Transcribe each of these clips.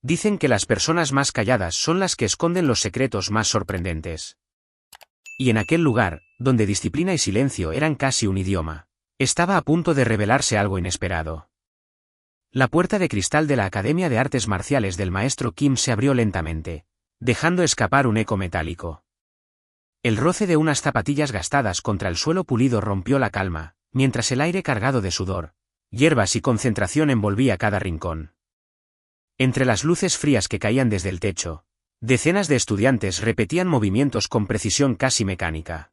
Dicen que las personas más calladas son las que esconden los secretos más sorprendentes. Y en aquel lugar, donde disciplina y silencio eran casi un idioma, estaba a punto de revelarse algo inesperado. La puerta de cristal de la Academia de Artes Marciales del maestro Kim se abrió lentamente, dejando escapar un eco metálico. El roce de unas zapatillas gastadas contra el suelo pulido rompió la calma, mientras el aire cargado de sudor, hierbas y concentración envolvía cada rincón. Entre las luces frías que caían desde el techo, decenas de estudiantes repetían movimientos con precisión casi mecánica.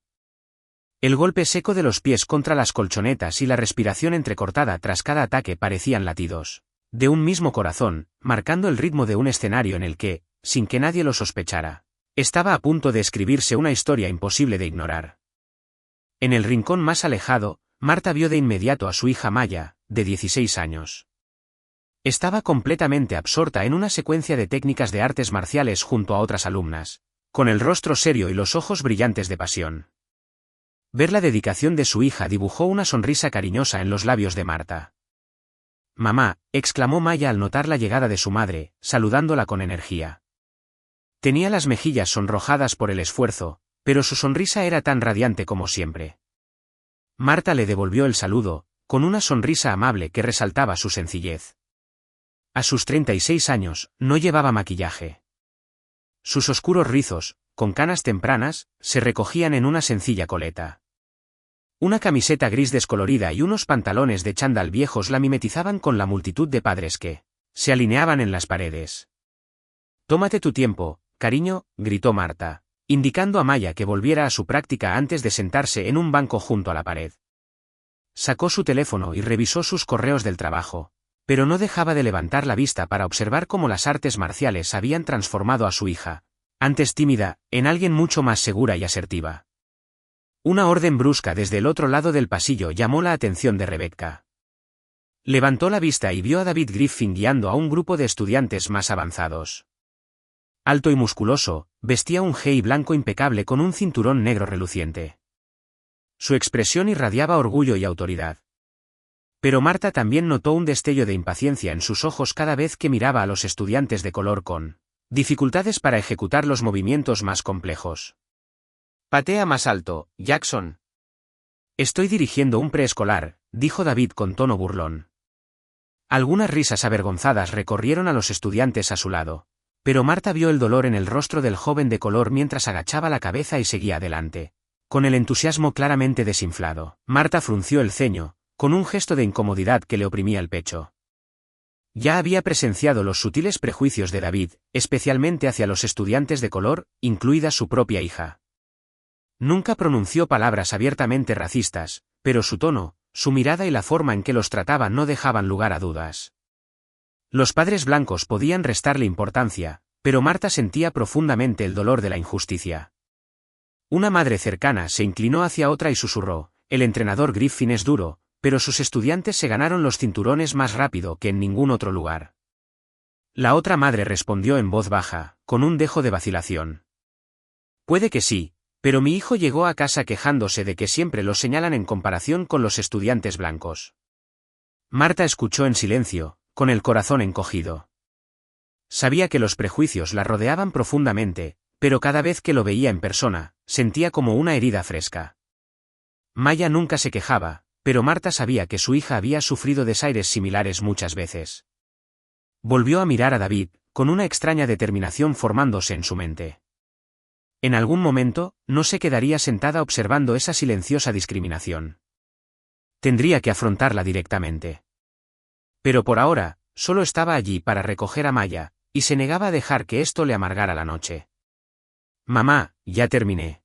El golpe seco de los pies contra las colchonetas y la respiración entrecortada tras cada ataque parecían latidos de un mismo corazón, marcando el ritmo de un escenario en el que, sin que nadie lo sospechara, estaba a punto de escribirse una historia imposible de ignorar. En el rincón más alejado, Marta vio de inmediato a su hija Maya, de 16 años. Estaba completamente absorta en una secuencia de técnicas de artes marciales junto a otras alumnas, con el rostro serio y los ojos brillantes de pasión. Ver la dedicación de su hija dibujó una sonrisa cariñosa en los labios de Marta. «Mamá», exclamó Maya al notar la llegada de su madre, saludándola con energía. Tenía las mejillas sonrojadas por el esfuerzo, pero su sonrisa era tan radiante como siempre. Marta le devolvió el saludo, con una sonrisa amable que resaltaba su sencillez. A sus 36 años, no llevaba maquillaje. Sus oscuros rizos, con canas tempranas, se recogían en una sencilla coleta. Una camiseta gris descolorida y unos pantalones de chándal viejos la mimetizaban con la multitud de padres que se alineaban en las paredes. «Tómate tu tiempo, cariño», gritó Marta, indicando a Maya que volviera a su práctica antes de sentarse en un banco junto a la pared. Sacó su teléfono y revisó sus correos del trabajo, pero no dejaba de levantar la vista para observar cómo las artes marciales habían transformado a su hija, antes tímida, en alguien mucho más segura y asertiva. Una orden brusca desde el otro lado del pasillo llamó la atención de Rebecca. Levantó la vista y vio a David Griffin guiando a un grupo de estudiantes más avanzados. Alto y musculoso, vestía un jersey blanco impecable con un cinturón negro reluciente. Su expresión irradiaba orgullo y autoridad. Pero Marta también notó un destello de impaciencia en sus ojos cada vez que miraba a los estudiantes de color con dificultades para ejecutar los movimientos más complejos. «Patea más alto, Jackson». «Estoy dirigiendo un preescolar», dijo David con tono burlón. Algunas risas avergonzadas recorrieron a los estudiantes a su lado, pero Marta vio el dolor en el rostro del joven de color mientras agachaba la cabeza y seguía adelante, con el entusiasmo claramente desinflado. Marta frunció el ceño, con un gesto de incomodidad que le oprimía el pecho. Ya había presenciado los sutiles prejuicios de David, especialmente hacia los estudiantes de color, incluida su propia hija. Nunca pronunció palabras abiertamente racistas, pero su tono, su mirada y la forma en que los trataba no dejaban lugar a dudas. Los padres blancos podían restarle importancia, pero Marta sentía profundamente el dolor de la injusticia. Una madre cercana se inclinó hacia otra y susurró: «El entrenador Griffin es duro, pero sus estudiantes se ganaron los cinturones más rápido que en ningún otro lugar». La otra madre respondió en voz baja, con un dejo de vacilación: «Puede que sí, pero mi hijo llegó a casa quejándose de que siempre lo señalan en comparación con los estudiantes blancos». Marta escuchó en silencio, con el corazón encogido. Sabía que los prejuicios la rodeaban profundamente, pero cada vez que lo veía en persona, sentía como una herida fresca. Maya nunca se quejaba, pero Marta sabía que su hija había sufrido desaires similares muchas veces. Volvió a mirar a David, con una extraña determinación formándose en su mente. En algún momento, no se quedaría sentada observando esa silenciosa discriminación. Tendría que afrontarla directamente. Pero por ahora, solo estaba allí para recoger a Maya, y se negaba a dejar que esto le amargara la noche. «Mamá, ya terminé».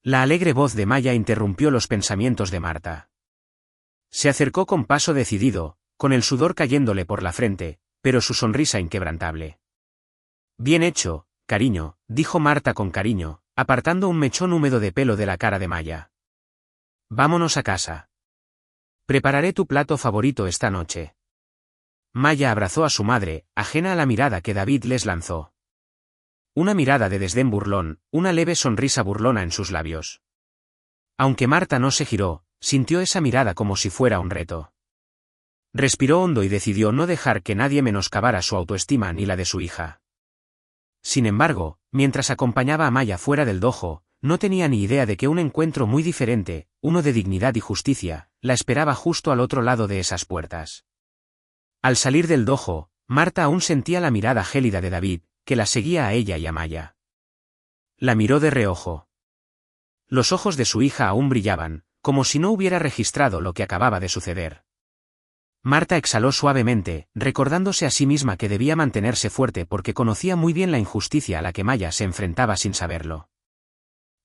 La alegre voz de Maya interrumpió los pensamientos de Marta. Se acercó con paso decidido, con el sudor cayéndole por la frente, pero su sonrisa inquebrantable. «Bien hecho, cariño», dijo Marta con cariño, apartando un mechón húmedo de pelo de la cara de Maya. «Vámonos a casa. Prepararé tu plato favorito esta noche». Maya abrazó a su madre, ajena a la mirada que David les lanzó. Una mirada de desdén burlón, una leve sonrisa burlona en sus labios. Aunque Marta no se giró, sintió esa mirada como si fuera un reto. Respiró hondo y decidió no dejar que nadie menoscabara su autoestima ni la de su hija. Sin embargo, mientras acompañaba a Maya fuera del dojo, no tenía ni idea de que un encuentro muy diferente, uno de dignidad y justicia, la esperaba justo al otro lado de esas puertas. Al salir del dojo, Marta aún sentía la mirada gélida de David, que la seguía a ella y a Maya. La miró de reojo. Los ojos de su hija aún brillaban, como si no hubiera registrado lo que acababa de suceder. Marta exhaló suavemente, recordándose a sí misma que debía mantenerse fuerte porque conocía muy bien la injusticia a la que Maya se enfrentaba sin saberlo.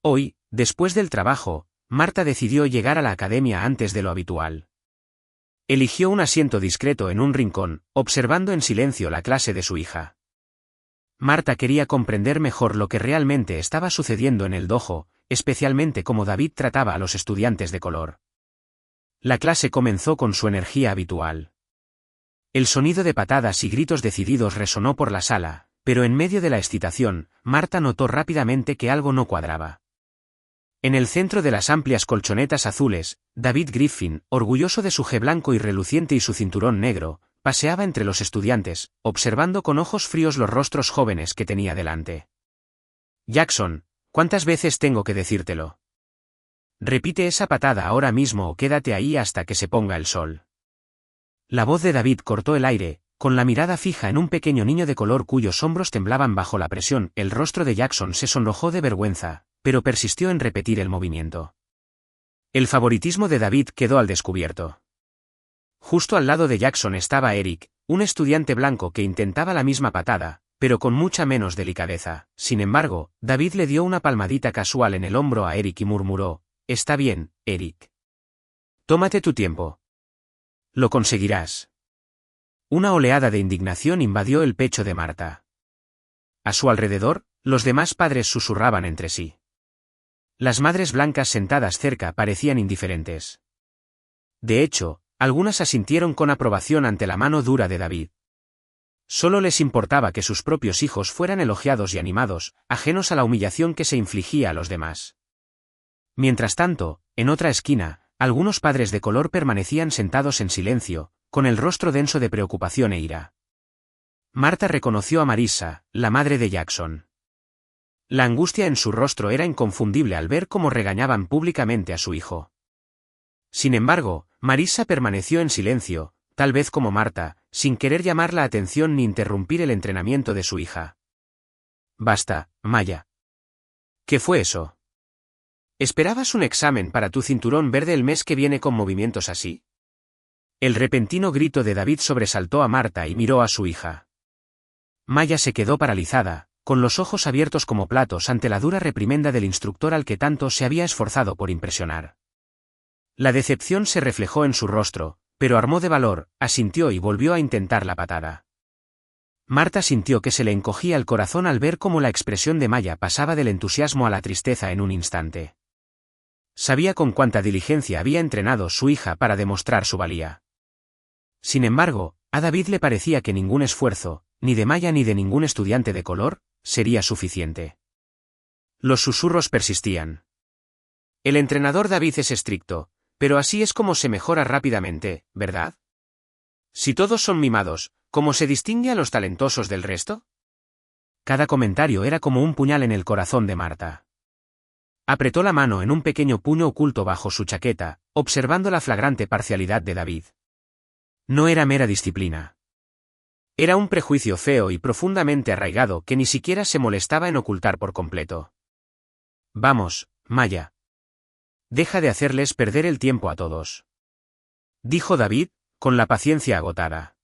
Hoy, después del trabajo, Marta decidió llegar a la academia antes de lo habitual. Eligió un asiento discreto en un rincón, observando en silencio la clase de su hija. Marta quería comprender mejor lo que realmente estaba sucediendo en el dojo, especialmente cómo David trataba a los estudiantes de color. La clase comenzó con su energía habitual. El sonido de patadas y gritos decididos resonó por la sala, pero en medio de la excitación, Marta notó rápidamente que algo no cuadraba. En el centro de las amplias colchonetas azules, David Griffin, orgulloso de su je blanco y reluciente y su cinturón negro, paseaba entre los estudiantes, observando con ojos fríos los rostros jóvenes que tenía delante. Jackson, ¿cuántas veces tengo que decírtelo? Repite esa patada ahora mismo o quédate ahí hasta que se ponga el sol. La voz de David cortó el aire, con la mirada fija en un pequeño niño de color cuyos hombros temblaban bajo la presión. El rostro de Jackson se sonrojó de vergüenza, pero persistió en repetir el movimiento. El favoritismo de David quedó al descubierto. Justo al lado de Jackson estaba Eric, un estudiante blanco que intentaba la misma patada, pero con mucha menos delicadeza. Sin embargo, David le dio una palmadita casual en el hombro a Eric y murmuró: «Está bien, Eric. Tómate tu tiempo. Lo conseguirás». Una oleada de indignación invadió el pecho de Marta. A su alrededor, los demás padres susurraban entre sí. Las madres blancas sentadas cerca parecían indiferentes. De hecho, algunas asintieron con aprobación ante la mano dura de David. Solo les importaba que sus propios hijos fueran elogiados y animados, ajenos a la humillación que se infligía a los demás. Mientras tanto, en otra esquina, algunos padres de color permanecían sentados en silencio, con el rostro denso de preocupación e ira. Marta reconoció a Marissa, la madre de Jackson. La angustia en su rostro era inconfundible al ver cómo regañaban públicamente a su hijo. Sin embargo, Marissa permaneció en silencio, tal vez como Marta, sin querer llamar la atención ni interrumpir el entrenamiento de su hija. «Basta, Maya. ¿Qué fue eso? ¿Esperabas un examen para tu cinturón verde el mes que viene con movimientos así?» El repentino grito de David sobresaltó a Marta y miró a su hija. Maya se quedó paralizada, con los ojos abiertos como platos ante la dura reprimenda del instructor al que tanto se había esforzado por impresionar. La decepción se reflejó en su rostro, pero armó de valor, asintió y volvió a intentar la patada. Marta sintió que se le encogía el corazón al ver cómo la expresión de Maya pasaba del entusiasmo a la tristeza en un instante. Sabía con cuánta diligencia había entrenado su hija para demostrar su valía. Sin embargo, a David le parecía que ningún esfuerzo, ni de Maya ni de ningún estudiante de color, sería suficiente. Los susurros persistían. El entrenador David es estricto, pero así es como se mejora rápidamente, ¿verdad? Si todos son mimados, ¿cómo se distingue a los talentosos del resto? Cada comentario era como un puñal en el corazón de Marta. Apretó la mano en un pequeño puño oculto bajo su chaqueta, observando la flagrante parcialidad de David. No era mera disciplina. Era un prejuicio feo y profundamente arraigado que ni siquiera se molestaba en ocultar por completo. «Vamos, Maya. Deja de hacerles perder el tiempo a todos», dijo David, con la paciencia agotada.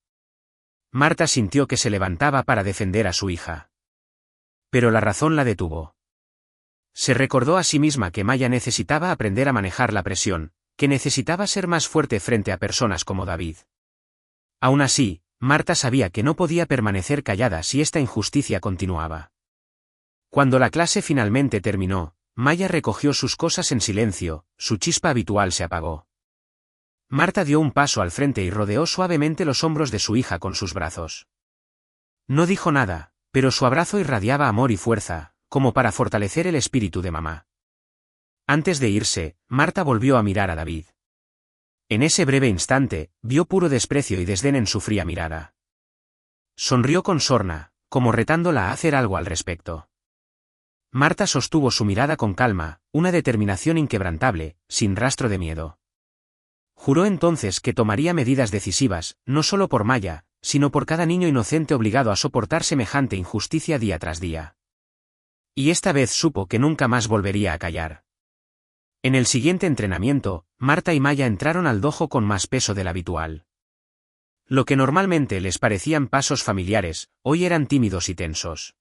Marta sintió que se levantaba para defender a su hija. Pero la razón la detuvo. Se recordó a sí misma que Maya necesitaba aprender a manejar la presión, que necesitaba ser más fuerte frente a personas como David. Aún así, Marta sabía que no podía permanecer callada si esta injusticia continuaba. Cuando la clase finalmente terminó, Maya recogió sus cosas en silencio, su chispa habitual se apagó. Marta dio un paso al frente y rodeó suavemente los hombros de su hija con sus brazos. No dijo nada, pero su abrazo irradiaba amor y fuerza, como para fortalecer el espíritu de mamá. Antes de irse, Marta volvió a mirar a David. En ese breve instante, vio puro desprecio y desdén en su fría mirada. Sonrió con sorna, como retándola a hacer algo al respecto. Marta sostuvo su mirada con calma, una determinación inquebrantable, sin rastro de miedo. Juró entonces que tomaría medidas decisivas, no solo por Maya, sino por cada niño inocente obligado a soportar semejante injusticia día tras día. Y esta vez supo que nunca más volvería a callar. En el siguiente entrenamiento, Marta y Maya entraron al dojo con más peso del habitual. Lo que normalmente les parecían pasos familiares, hoy eran tímidos y tensos.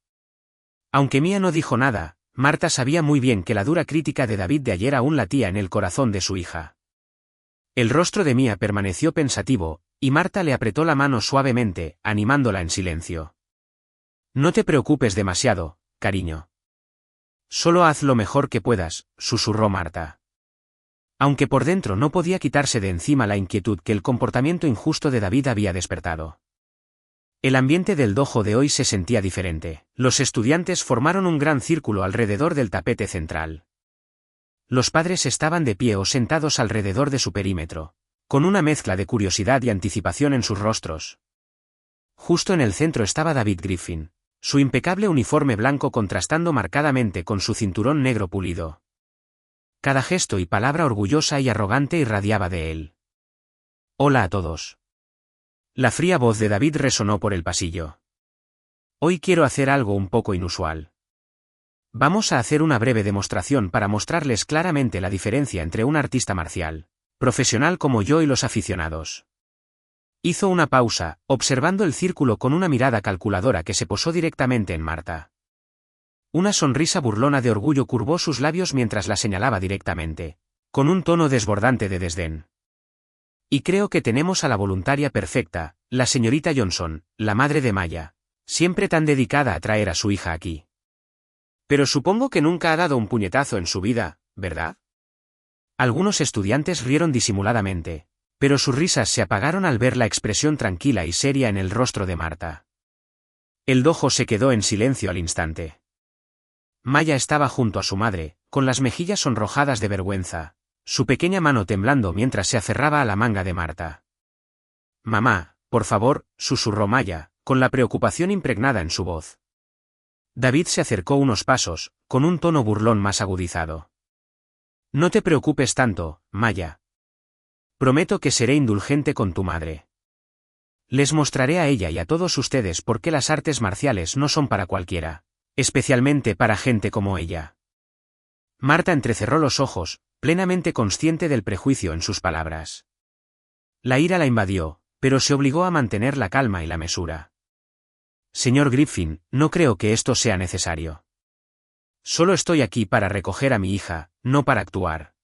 Aunque Mía no dijo nada, Marta sabía muy bien que la dura crítica de David de ayer aún latía en el corazón de su hija. El rostro de Mía permaneció pensativo, y Marta le apretó la mano suavemente, animándola en silencio. No te preocupes demasiado, cariño. Solo haz lo mejor que puedas, susurró Marta. Aunque por dentro no podía quitarse de encima la inquietud que el comportamiento injusto de David había despertado. El ambiente del dojo de hoy se sentía diferente. Los estudiantes formaron un gran círculo alrededor del tapete central. Los padres estaban de pie o sentados alrededor de su perímetro, con una mezcla de curiosidad y anticipación en sus rostros. Justo en el centro estaba David Griffin, su impecable uniforme blanco contrastando marcadamente con su cinturón negro pulido. Cada gesto y palabra orgullosa y arrogante irradiaba de él. Hola a todos. La fría voz de David resonó por el pasillo. Hoy quiero hacer algo un poco inusual. Vamos a hacer una breve demostración para mostrarles claramente la diferencia entre un artista marcial, profesional como yo y los aficionados. Hizo una pausa, observando el círculo con una mirada calculadora que se posó directamente en Marta. Una sonrisa burlona de orgullo curvó sus labios mientras la señalaba directamente, con un tono desbordante de desdén. Y creo que tenemos a la voluntaria perfecta, la señorita Johnson, la madre de Maya, siempre tan dedicada a traer a su hija aquí. Pero supongo que nunca ha dado un puñetazo en su vida, ¿verdad? Algunos estudiantes rieron disimuladamente, pero sus risas se apagaron al ver la expresión tranquila y seria en el rostro de Marta. El dojo se quedó en silencio al instante. Maya estaba junto a su madre, con las mejillas sonrojadas de vergüenza, su pequeña mano temblando mientras se aferraba a la manga de Marta. Mamá, por favor, susurró Maya, con la preocupación impregnada en su voz. David se acercó unos pasos, con un tono burlón más agudizado. No te preocupes tanto, Maya. Prometo que seré indulgente con tu madre. Les mostraré a ella y a todos ustedes por qué las artes marciales no son para cualquiera, especialmente para gente como ella. Marta entrecerró los ojos, plenamente consciente del prejuicio en sus palabras. La ira la invadió, pero se obligó a mantener la calma y la mesura. Señor Griffin, no creo que esto sea necesario. Solo estoy aquí para recoger a mi hija, no para actuar.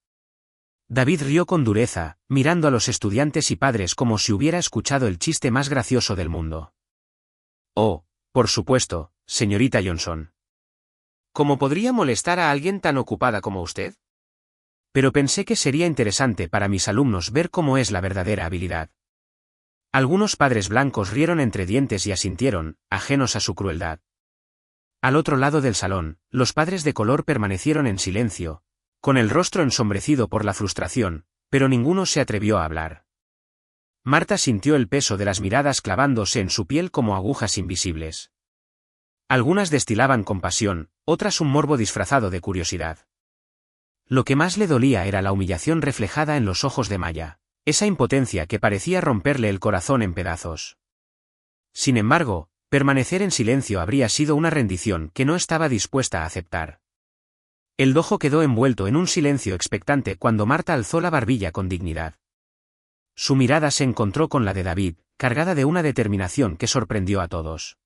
David rió con dureza, mirando a los estudiantes y padres como si hubiera escuchado el chiste más gracioso del mundo. Oh, por supuesto, señorita Johnson. ¿Cómo podría molestar a alguien tan ocupada como usted? Pero pensé que sería interesante para mis alumnos ver cómo es la verdadera habilidad. Algunos padres blancos rieron entre dientes y asintieron, ajenos a su crueldad. Al otro lado del salón, los padres de color permanecieron en silencio, con el rostro ensombrecido por la frustración, pero ninguno se atrevió a hablar. Marta sintió el peso de las miradas clavándose en su piel como agujas invisibles. Algunas destilaban compasión, otras un morbo disfrazado de curiosidad. Lo que más le dolía era la humillación reflejada en los ojos de Maya, esa impotencia que parecía romperle el corazón en pedazos. Sin embargo, permanecer en silencio habría sido una rendición que no estaba dispuesta a aceptar. El dojo quedó envuelto en un silencio expectante cuando Marta alzó la barbilla con dignidad. Su mirada se encontró con la de David, cargada de una determinación que sorprendió a todos.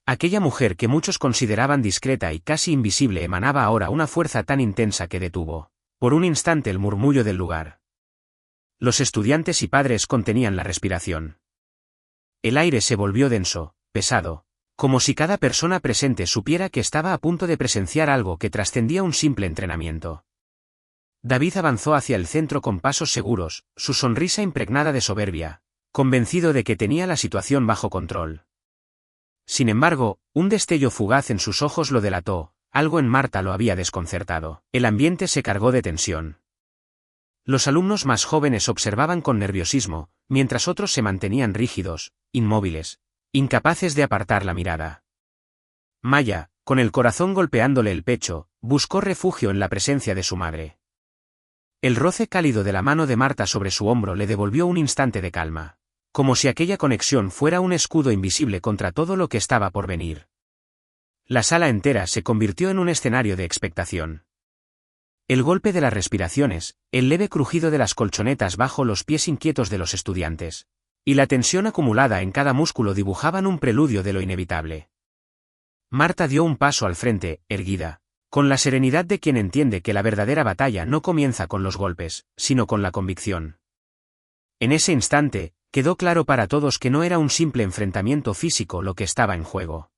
Aquella mujer que muchos consideraban discreta y casi invisible emanaba ahora una fuerza tan intensa que detuvo, por un instante, el murmullo del lugar. Los estudiantes y padres contenían la respiración. El aire se volvió denso, pesado, como si cada persona presente supiera que estaba a punto de presenciar algo que trascendía un simple entrenamiento. David avanzó hacia el centro con pasos seguros, su sonrisa impregnada de soberbia, convencido de que tenía la situación bajo control. Sin embargo, un destello fugaz en sus ojos lo delató, algo en Marta lo había desconcertado. El ambiente se cargó de tensión. Los alumnos más jóvenes observaban con nerviosismo, mientras otros se mantenían rígidos, inmóviles, incapaces de apartar la mirada. Maya, con el corazón golpeándole el pecho, buscó refugio en la presencia de su madre. El roce cálido de la mano de Marta sobre su hombro le devolvió un instante de calma, como si aquella conexión fuera un escudo invisible contra todo lo que estaba por venir. La sala entera se convirtió en un escenario de expectación. El golpe de las respiraciones, el leve crujido de las colchonetas bajo los pies inquietos de los estudiantes, y la tensión acumulada en cada músculo dibujaban un preludio de lo inevitable. Marta dio un paso al frente, erguida, con la serenidad de quien entiende que la verdadera batalla no comienza con los golpes, sino con la convicción. En ese instante, quedó claro para todos que no era un simple enfrentamiento físico lo que estaba en juego.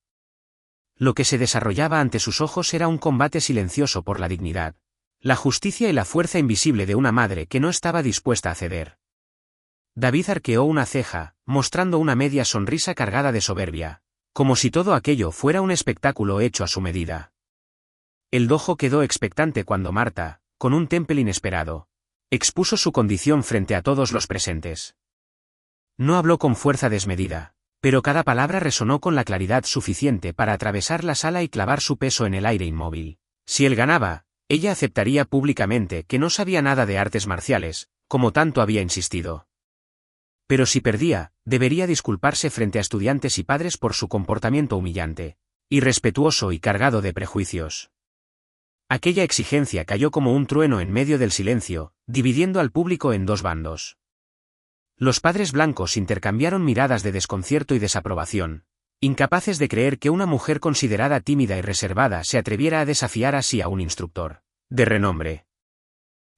Lo que se desarrollaba ante sus ojos era un combate silencioso por la dignidad, la justicia y la fuerza invisible de una madre que no estaba dispuesta a ceder. David arqueó una ceja, mostrando una media sonrisa cargada de soberbia, como si todo aquello fuera un espectáculo hecho a su medida. El dojo quedó expectante cuando Marta, con un temple inesperado, expuso su condición frente a todos los presentes. No habló con fuerza desmedida, pero cada palabra resonó con la claridad suficiente para atravesar la sala y clavar su peso en el aire inmóvil. Si él ganaba, ella aceptaría públicamente que no sabía nada de artes marciales, como tanto había insistido. Pero si perdía, debería disculparse frente a estudiantes y padres por su comportamiento humillante, irrespetuoso y cargado de prejuicios. Aquella exigencia cayó como un trueno en medio del silencio, dividiendo al público en dos bandos. Los padres blancos intercambiaron miradas de desconcierto y desaprobación, incapaces de creer que una mujer considerada tímida y reservada se atreviera a desafiar así a un instructor de renombre.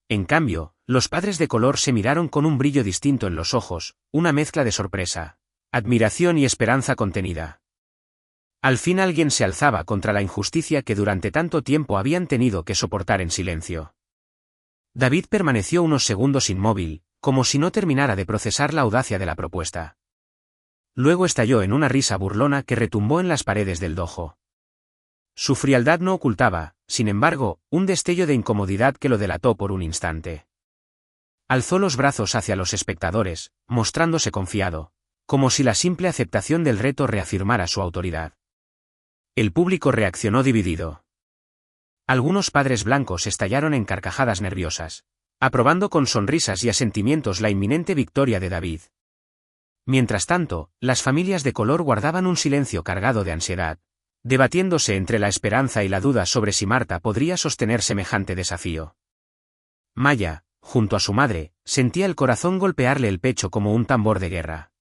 En cambio, los padres de color se miraron con un brillo distinto en los ojos, una mezcla de sorpresa, admiración y esperanza contenida. Al fin alguien se alzaba contra la injusticia que durante tanto tiempo habían tenido que soportar en silencio. David permaneció unos segundos inmóvil, como si no terminara de procesar la audacia de la propuesta. Luego estalló en una risa burlona que retumbó en las paredes del dojo. Su frialdad no ocultaba, sin embargo, un destello de incomodidad que lo delató por un instante. Alzó los brazos hacia los espectadores, mostrándose confiado, como si la simple aceptación del reto reafirmara su autoridad. El público reaccionó dividido. Algunos padres blancos estallaron en carcajadas nerviosas, aprobando con sonrisas y asentimientos la inminente victoria de David. Mientras tanto, las familias de color guardaban un silencio cargado de ansiedad, debatiéndose entre la esperanza y la duda sobre si Marta podría sostener semejante desafío. Maya, junto a su madre, sentía el corazón golpearle el pecho como un tambor de guerra.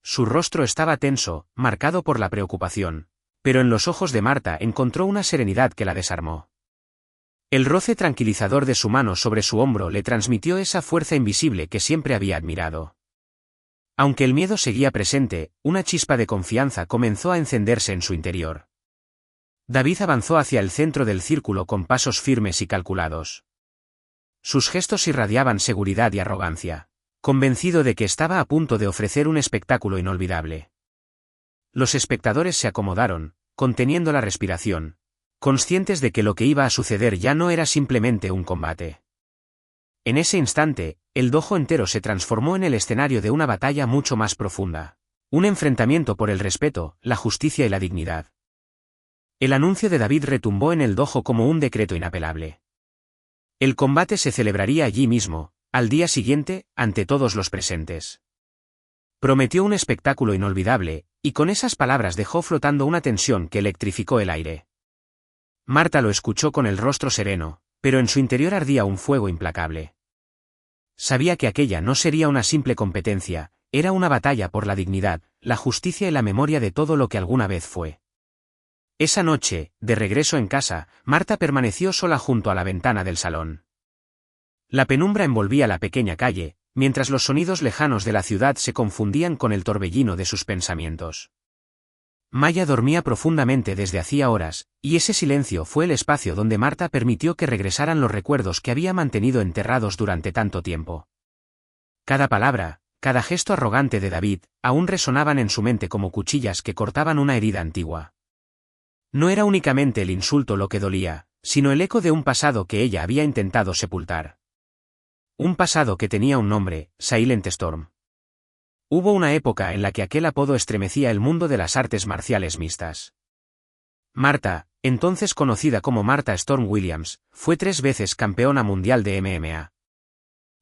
Su rostro estaba tenso, marcado por la preocupación, pero en los ojos de Marta encontró una serenidad que la desarmó. El roce tranquilizador de su mano sobre su hombro le transmitió esa fuerza invisible que siempre había admirado. Aunque el miedo seguía presente, una chispa de confianza comenzó a encenderse en su interior. David avanzó hacia el centro del círculo con pasos firmes y calculados. Sus gestos irradiaban seguridad y arrogancia, convencido de que estaba a punto de ofrecer un espectáculo inolvidable. Los espectadores se acomodaron, conteniendo la respiración, conscientes de que lo que iba a suceder ya no era simplemente un combate. En ese instante, el dojo entero se transformó en el escenario de una batalla mucho más profunda. Un enfrentamiento por el respeto, la justicia y la dignidad. El anuncio de David retumbó en el dojo como un decreto inapelable. El combate se celebraría allí mismo, al día siguiente, ante todos los presentes. Prometió un espectáculo inolvidable, y con esas palabras dejó flotando una tensión que electrificó el aire. Marta lo escuchó con el rostro sereno, pero en su interior ardía un fuego implacable. Sabía que aquella no sería una simple competencia, era una batalla por la dignidad, la justicia y la memoria de todo lo que alguna vez fue. Esa noche, de regreso en casa, Marta permaneció sola junto a la ventana del salón. La penumbra envolvía la pequeña calle, mientras los sonidos lejanos de la ciudad se confundían con el torbellino de sus pensamientos. Maya dormía profundamente desde hacía horas, y ese silencio fue el espacio donde Marta permitió que regresaran los recuerdos que había mantenido enterrados durante tanto tiempo. Cada palabra, cada gesto arrogante de David, aún resonaban en su mente como cuchillas que cortaban una herida antigua. No era únicamente el insulto lo que dolía, sino el eco de un pasado que ella había intentado sepultar. Un pasado que tenía un nombre, Silent Storm. Hubo una época en la que aquel apodo estremecía el mundo de las artes marciales mixtas. Martha, entonces conocida como Martha Storm Williams, fue 3 veces campeona mundial de MMA.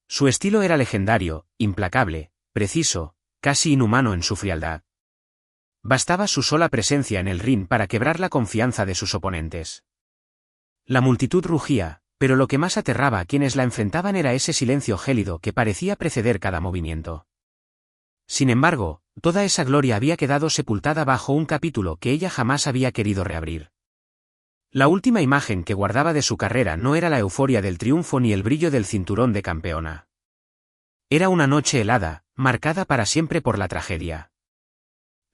Su estilo era legendario, implacable, preciso, casi inhumano en su frialdad. Bastaba su sola presencia en el ring para quebrar la confianza de sus oponentes. La multitud rugía, pero lo que más aterraba a quienes la enfrentaban era ese silencio gélido que parecía preceder cada movimiento. Sin embargo, toda esa gloria había quedado sepultada bajo un capítulo que ella jamás había querido reabrir. La última imagen que guardaba de su carrera no era la euforia del triunfo ni el brillo del cinturón de campeona. Era una noche helada, marcada para siempre por la tragedia.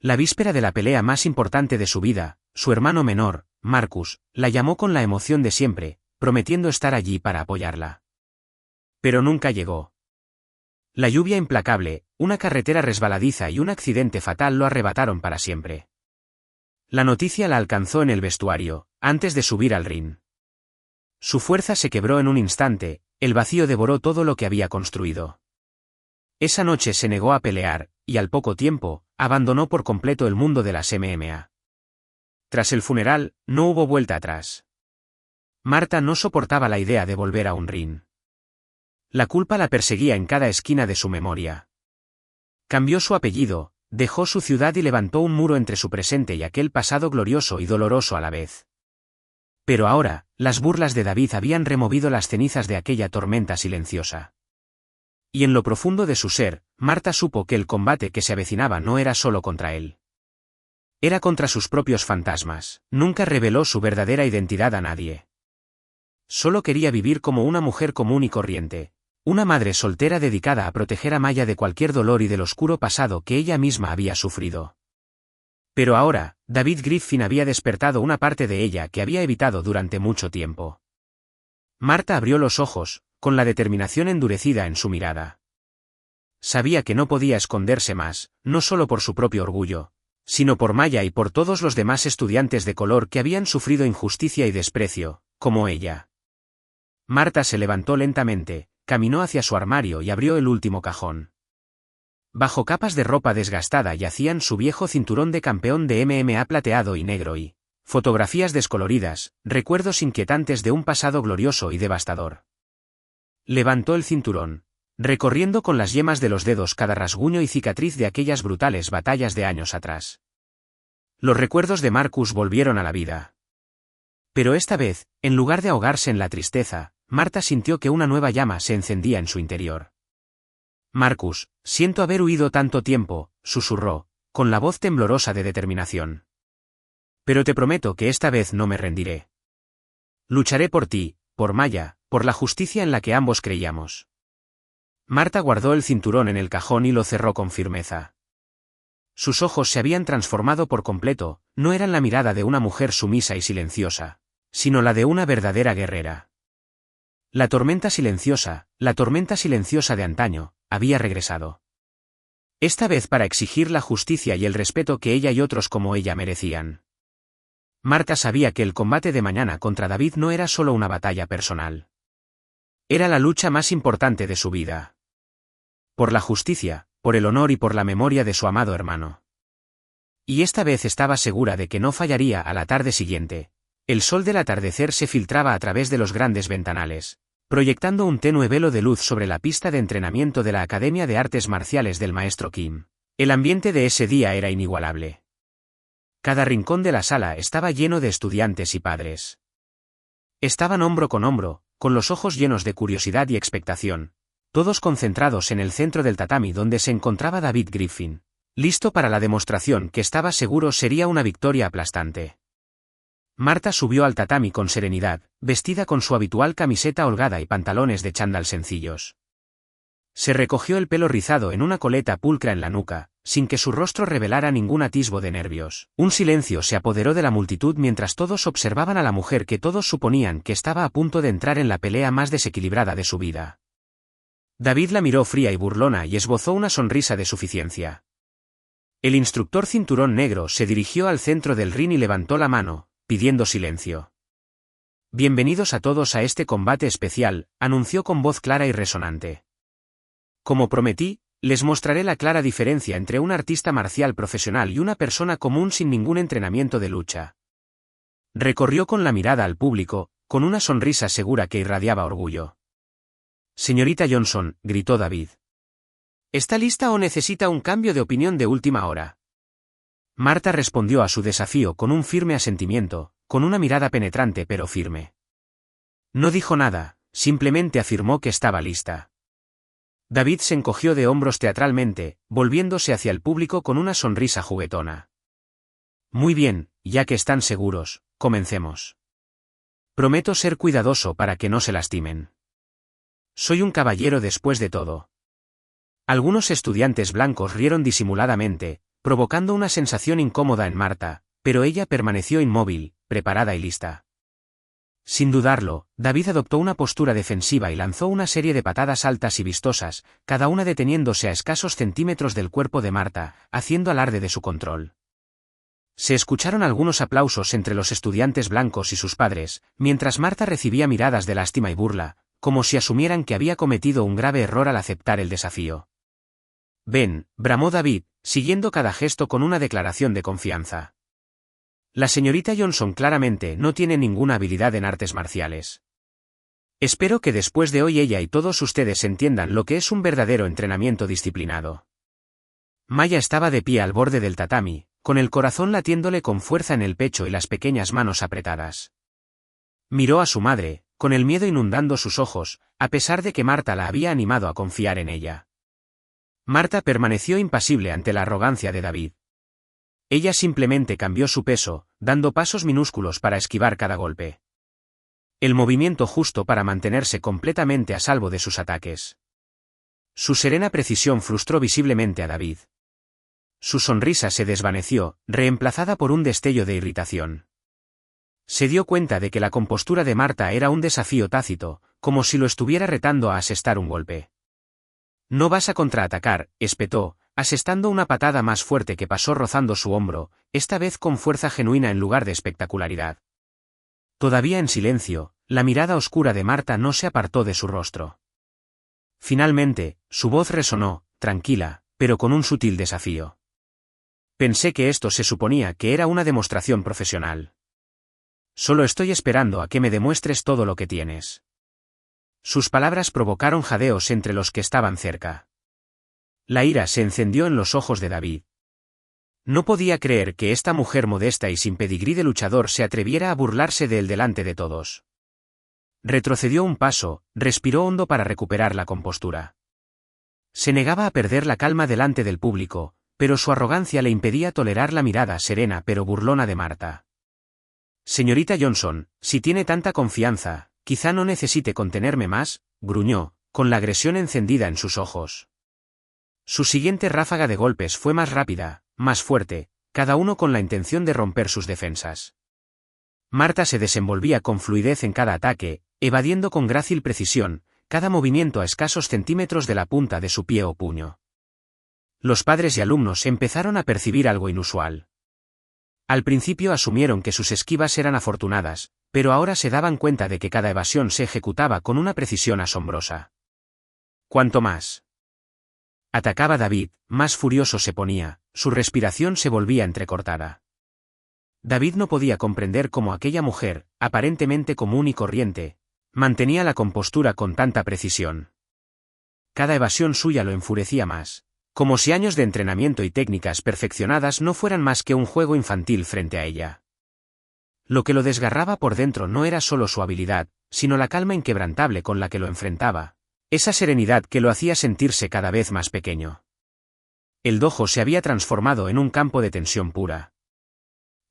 La víspera de la pelea más importante de su vida, su hermano menor, Marcus, la llamó con la emoción de siempre, prometiendo estar allí para apoyarla. Pero nunca llegó. La lluvia implacable, una carretera resbaladiza y un accidente fatal lo arrebataron para siempre. La noticia la alcanzó en el vestuario, antes de subir al ring. Su fuerza se quebró en un instante, el vacío devoró todo lo que había construido. Esa noche se negó a pelear, y al poco tiempo, abandonó por completo el mundo de las MMA. Tras el funeral, no hubo vuelta atrás. Martha no soportaba la idea de volver a un ring. La culpa la perseguía en cada esquina de su memoria. Cambió su apellido, dejó su ciudad y levantó un muro entre su presente y aquel pasado glorioso y doloroso a la vez. Pero ahora, las burlas de David habían removido las cenizas de aquella tormenta silenciosa. Y en lo profundo de su ser, Martha supo que el combate que se avecinaba no era solo contra él. Era contra sus propios fantasmas. Nunca reveló su verdadera identidad a nadie. Solo quería vivir como una mujer común y corriente, una madre soltera dedicada a proteger a Maya de cualquier dolor y del oscuro pasado que ella misma había sufrido. Pero ahora, David Griffin había despertado una parte de ella que había evitado durante mucho tiempo. Martha abrió los ojos, con la determinación endurecida en su mirada. Sabía que no podía esconderse más, no solo por su propio orgullo, sino por Maya y por todos los demás estudiantes de color que habían sufrido injusticia y desprecio, como ella. Martha se levantó lentamente, caminó hacia su armario y abrió el último cajón. Bajo capas de ropa desgastada yacían su viejo cinturón de campeón de MMA plateado y negro y fotografías descoloridas, recuerdos inquietantes de un pasado glorioso y devastador. Levantó el cinturón, recorriendo con las yemas de los dedos cada rasguño y cicatriz de aquellas brutales batallas de años atrás. Los recuerdos de Marcus volvieron a la vida. Pero esta vez, en lugar de ahogarse en la tristeza, Martha sintió que una nueva llama se encendía en su interior. Marcus, siento haber huido tanto tiempo, susurró, con la voz temblorosa de determinación. Pero te prometo que esta vez no me rendiré. Lucharé por ti, por Maya, por la justicia en la que ambos creíamos. Martha guardó el cinturón en el cajón y lo cerró con firmeza. Sus ojos se habían transformado por completo, no eran la mirada de una mujer sumisa y silenciosa, sino la de una verdadera guerrera. La tormenta silenciosa de antaño, había regresado. Esta vez para exigir la justicia y el respeto que ella y otros como ella merecían. Martha sabía que el combate de mañana contra David no era solo una batalla personal. Era la lucha más importante de su vida. Por la justicia, por el honor y por la memoria de su amado hermano. Y esta vez estaba segura de que no fallaría. A la tarde siguiente. El sol del atardecer se filtraba a través de los grandes ventanales, proyectando un tenue velo de luz sobre la pista de entrenamiento de la Academia de Artes Marciales del maestro Kim. El ambiente de ese día era inigualable. Cada rincón de la sala estaba lleno de estudiantes y padres. Estaban hombro, con los ojos llenos de curiosidad y expectación, todos concentrados en el centro del tatami donde se encontraba David Griffin, listo para la demostración que estaba seguro sería una victoria aplastante. Martha subió al tatami con serenidad, vestida con su habitual camiseta holgada y pantalones de chándal sencillos. Se recogió el pelo rizado en una coleta pulcra en la nuca, sin que su rostro revelara ningún atisbo de nervios. Un silencio se apoderó de la multitud mientras todos observaban a la mujer que todos suponían que estaba a punto de entrar en la pelea más desequilibrada de su vida. David la miró fría y burlona y esbozó una sonrisa de suficiencia. El instructor cinturón negro se dirigió al centro del ring y levantó la mano, pidiendo silencio. Bienvenidos a todos a este combate especial, anunció con voz clara y resonante. Como prometí, les mostraré la clara diferencia entre un artista marcial profesional y una persona común sin ningún entrenamiento de lucha. Recorrió con la mirada al público, con una sonrisa segura que irradiaba orgullo. Señorita Johnson, gritó David. ¿Está lista o necesita un cambio de opinión de última hora? Marta respondió a su desafío con un firme asentimiento, con una mirada penetrante pero firme. No dijo nada, simplemente afirmó que estaba lista. David se encogió de hombros teatralmente, volviéndose hacia el público con una sonrisa juguetona. Muy bien, ya que están seguros, comencemos. Prometo ser cuidadoso para que no se lastimen. Soy un caballero después de todo. Algunos estudiantes blancos rieron disimuladamente, provocando una sensación incómoda en Marta, pero ella permaneció inmóvil, preparada y lista. Sin dudarlo, David adoptó una postura defensiva y lanzó una serie de patadas altas y vistosas, cada una deteniéndose a escasos centímetros del cuerpo de Marta, haciendo alarde de su control. Se escucharon algunos aplausos entre los estudiantes blancos y sus padres, mientras Marta recibía miradas de lástima y burla, como si asumieran que había cometido un grave error al aceptar el desafío. Ven, bramó David, siguiendo cada gesto con una declaración de confianza. La señorita Johnson claramente no tiene ninguna habilidad en artes marciales. Espero que después de hoy ella y todos ustedes entiendan lo que es un verdadero entrenamiento disciplinado. Maya estaba de pie al borde del tatami, con el corazón latiéndole con fuerza en el pecho y las pequeñas manos apretadas. Miró a su madre, con el miedo inundando sus ojos, a pesar de que Marta la había animado a confiar en ella. Marta permaneció impasible ante la arrogancia de David. Ella simplemente cambió su peso, dando pasos minúsculos para esquivar cada golpe. El movimiento justo para mantenerse completamente a salvo de sus ataques. Su serena precisión frustró visiblemente a David. Su sonrisa se desvaneció, reemplazada por un destello de irritación. Se dio cuenta de que la compostura de Marta era un desafío tácito, como si lo estuviera retando a asestar un golpe. No vas a contraatacar, espetó, asestando una patada más fuerte que pasó rozando su hombro, esta vez con fuerza genuina en lugar de espectacularidad. Todavía en silencio, la mirada oscura de Marta no se apartó de su rostro. Finalmente, su voz resonó, tranquila, pero con un sutil desafío. Pensé que esto se suponía que era una demostración profesional. Solo estoy esperando a que me demuestres todo lo que tienes. Sus palabras provocaron jadeos entre los que estaban cerca. La ira se encendió en los ojos de David. No podía creer que esta mujer modesta y sin pedigrí de luchador se atreviera a burlarse de él delante de todos. Retrocedió un paso, respiró hondo para recuperar la compostura. Se negaba a perder la calma delante del público, pero su arrogancia le impedía tolerar la mirada serena pero burlona de Marta. Señorita Johnson, si tiene tanta confianza, quizá no necesite contenerme más, gruñó, con la agresión encendida en sus ojos. Su siguiente ráfaga de golpes fue más rápida, más fuerte, cada uno con la intención de romper sus defensas. Marta se desenvolvía con fluidez en cada ataque, evadiendo con grácil precisión, cada movimiento a escasos centímetros de la punta de su pie o puño. Los padres y alumnos empezaron a percibir algo inusual. Al principio asumieron que sus esquivas eran afortunadas, pero ahora se daban cuenta de que cada evasión se ejecutaba con una precisión asombrosa. Cuanto más atacaba David, más furioso se ponía, su respiración se volvía entrecortada. David no podía comprender cómo aquella mujer, aparentemente común y corriente, mantenía la compostura con tanta precisión. Cada evasión suya lo enfurecía más, como si años de entrenamiento y técnicas perfeccionadas no fueran más que un juego infantil frente a ella. Lo que lo desgarraba por dentro no era solo su habilidad, sino la calma inquebrantable con la que lo enfrentaba, esa serenidad que lo hacía sentirse cada vez más pequeño. El dojo se había transformado en un campo de tensión pura.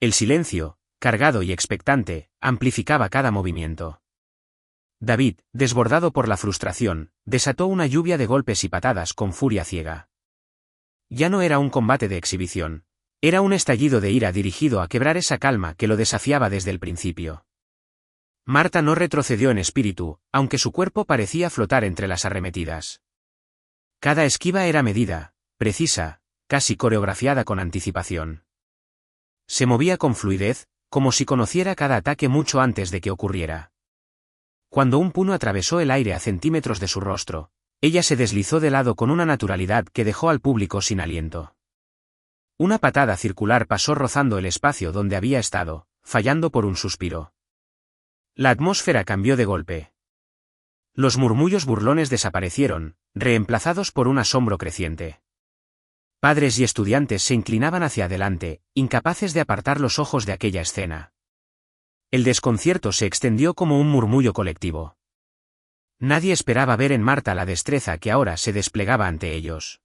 El silencio, cargado y expectante, amplificaba cada movimiento. David, desbordado por la frustración, desató una lluvia de golpes y patadas con furia ciega. Ya no era un combate de exhibición, era un estallido de ira dirigido a quebrar esa calma que lo desafiaba desde el principio. Marta no retrocedió en espíritu, aunque su cuerpo parecía flotar entre las arremetidas. Cada esquiva era medida, precisa, casi coreografiada con anticipación. Se movía con fluidez, como si conociera cada ataque mucho antes de que ocurriera. Cuando un puño atravesó el aire a centímetros de su rostro, ella se deslizó de lado con una naturalidad que dejó al público sin aliento. Una patada circular pasó rozando el espacio donde había estado, fallando por un suspiro. La atmósfera cambió de golpe. Los murmullos burlones desaparecieron, reemplazados por un asombro creciente. Padres y estudiantes se inclinaban hacia adelante, incapaces de apartar los ojos de aquella escena. El desconcierto se extendió como un murmullo colectivo. Nadie esperaba ver en Marta la destreza que ahora se desplegaba ante ellos.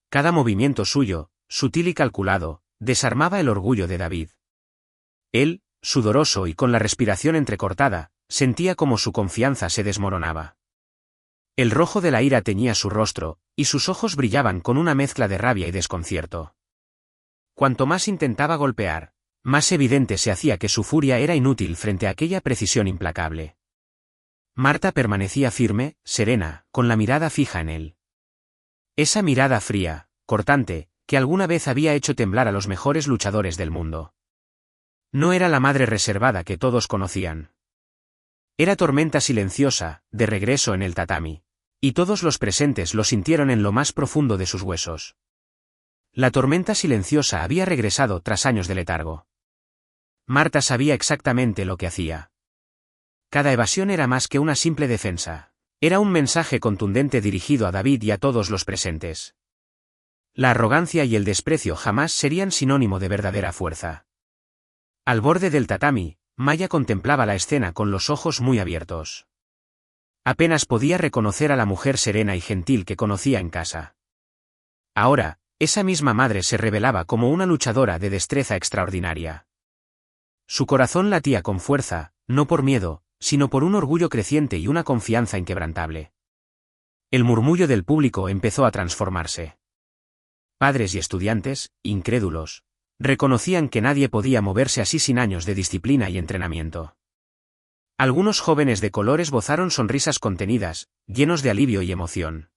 Cada movimiento suyo, sutil y calculado, desarmaba el orgullo de David. Él, sudoroso y con la respiración entrecortada, sentía como su confianza se desmoronaba. El rojo de la ira teñía su rostro, y sus ojos brillaban con una mezcla de rabia y desconcierto. Cuanto más intentaba golpear, más evidente se hacía que su furia era inútil frente a aquella precisión implacable. Marta permanecía firme, serena, con la mirada fija en él. Esa mirada fría, cortante, que alguna vez había hecho temblar a los mejores luchadores del mundo. No era la madre reservada que todos conocían. Era tormenta silenciosa, de regreso en el tatami. Y todos los presentes lo sintieron en lo más profundo de sus huesos. La tormenta silenciosa había regresado tras años de letargo. Marta sabía exactamente lo que hacía. Cada evasión era más que una simple defensa. Era un mensaje contundente dirigido a David y a todos los presentes. La arrogancia y el desprecio jamás serían sinónimo de verdadera fuerza. Al borde del tatami, Maya contemplaba la escena con los ojos muy abiertos. Apenas podía reconocer a la mujer serena y gentil que conocía en casa. Ahora, esa misma madre se revelaba como una luchadora de destreza extraordinaria. Su corazón latía con fuerza, no por miedo, sino por un orgullo creciente y una confianza inquebrantable. El murmullo del público empezó a transformarse. Padres y estudiantes, incrédulos, reconocían que nadie podía moverse así sin años de disciplina y entrenamiento. Algunos jóvenes de color esbozaron sonrisas contenidas, llenos de alivio y emoción.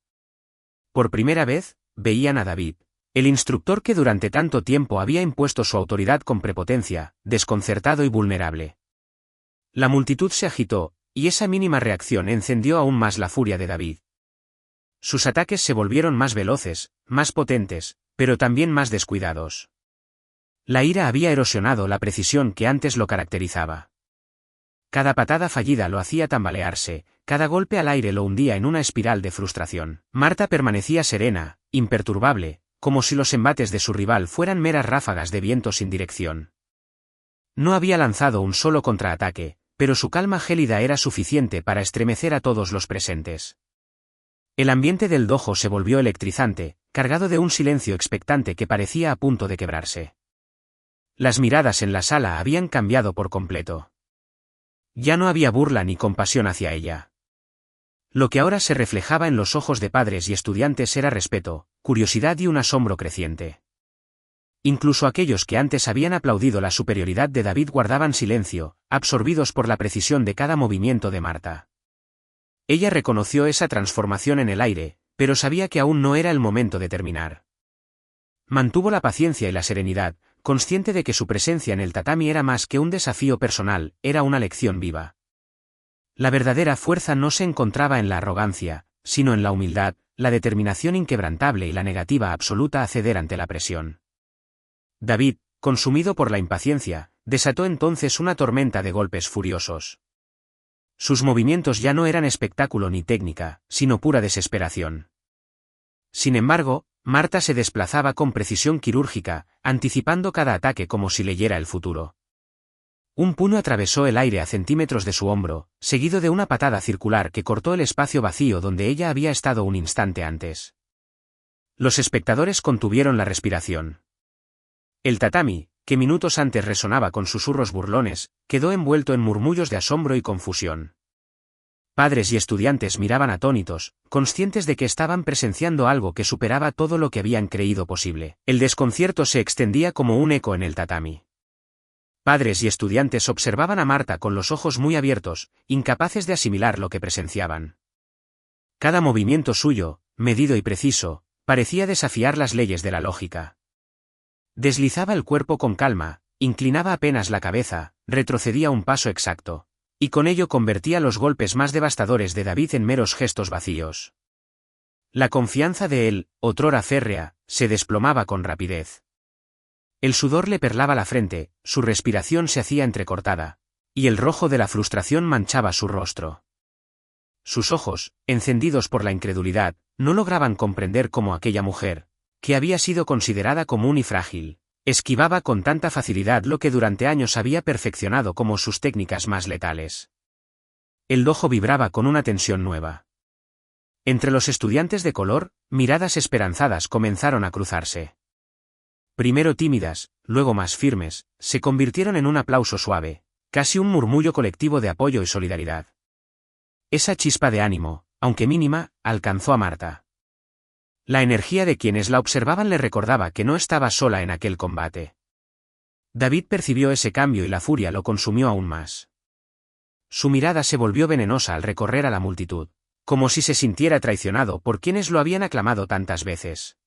Por primera vez, veían a David, el instructor que durante tanto tiempo había impuesto su autoridad con prepotencia, desconcertado y vulnerable. La multitud se agitó, y esa mínima reacción encendió aún más la furia de David. Sus ataques se volvieron más veloces, más potentes, pero también más descuidados. La ira había erosionado la precisión que antes lo caracterizaba. Cada patada fallida lo hacía tambalearse, cada golpe al aire lo hundía en una espiral de frustración. Marta permanecía serena, imperturbable, como si los embates de su rival fueran meras ráfagas de viento sin dirección. No había lanzado un solo contraataque, pero su calma gélida era suficiente para estremecer a todos los presentes. El ambiente del dojo se volvió electrizante, cargado de un silencio expectante que parecía a punto de quebrarse. Las miradas en la sala habían cambiado por completo. Ya no había burla ni compasión hacia ella. Lo que ahora se reflejaba en los ojos de padres y estudiantes era respeto, curiosidad y un asombro creciente. Incluso aquellos que antes habían aplaudido la superioridad de David guardaban silencio, absorbidos por la precisión de cada movimiento de Marta. Ella reconoció esa transformación en el aire, pero sabía que aún no era el momento de terminar. Mantuvo la paciencia y la serenidad, consciente de que su presencia en el tatami era más que un desafío personal, era una lección viva. La verdadera fuerza no se encontraba en la arrogancia, sino en la humildad, la determinación inquebrantable y la negativa absoluta a ceder ante la presión. David, consumido por la impaciencia, desató entonces una tormenta de golpes furiosos. Sus movimientos ya no eran espectáculo ni técnica, sino pura desesperación. Sin embargo, Marta se desplazaba con precisión quirúrgica, anticipando cada ataque como si leyera el futuro. Un puño atravesó el aire a centímetros de su hombro, seguido de una patada circular que cortó el espacio vacío donde ella había estado un instante antes. Los espectadores contuvieron la respiración. El tatami, que minutos antes resonaba con susurros burlones, quedó envuelto en murmullos de asombro y confusión. Padres y estudiantes miraban atónitos, conscientes de que estaban presenciando algo que superaba todo lo que habían creído posible. El desconcierto se extendía como un eco en el tatami. Padres y estudiantes observaban a Marta con los ojos muy abiertos, incapaces de asimilar lo que presenciaban. Cada movimiento suyo, medido y preciso, parecía desafiar las leyes de la lógica. Deslizaba el cuerpo con calma, inclinaba apenas la cabeza, retrocedía un paso exacto, y con ello convertía los golpes más devastadores de David en meros gestos vacíos. La confianza de él, otrora férrea, se desplomaba con rapidez. El sudor le perlaba la frente, su respiración se hacía entrecortada, y el rojo de la frustración manchaba su rostro. Sus ojos, encendidos por la incredulidad, no lograban comprender cómo aquella mujer, que había sido considerada común y frágil, esquivaba con tanta facilidad lo que durante años había perfeccionado como sus técnicas más letales. El dojo vibraba con una tensión nueva. Entre los estudiantes de color, miradas esperanzadas comenzaron a cruzarse. Primero tímidas, luego más firmes, se convirtieron en un aplauso suave, casi un murmullo colectivo de apoyo y solidaridad. Esa chispa de ánimo, aunque mínima, alcanzó a Marta. La energía de quienes la observaban le recordaba que no estaba sola en aquel combate. David percibió ese cambio y la furia lo consumió aún más. Su mirada se volvió venenosa al recorrer a la multitud, como si se sintiera traicionado por quienes lo habían aclamado tantas veces.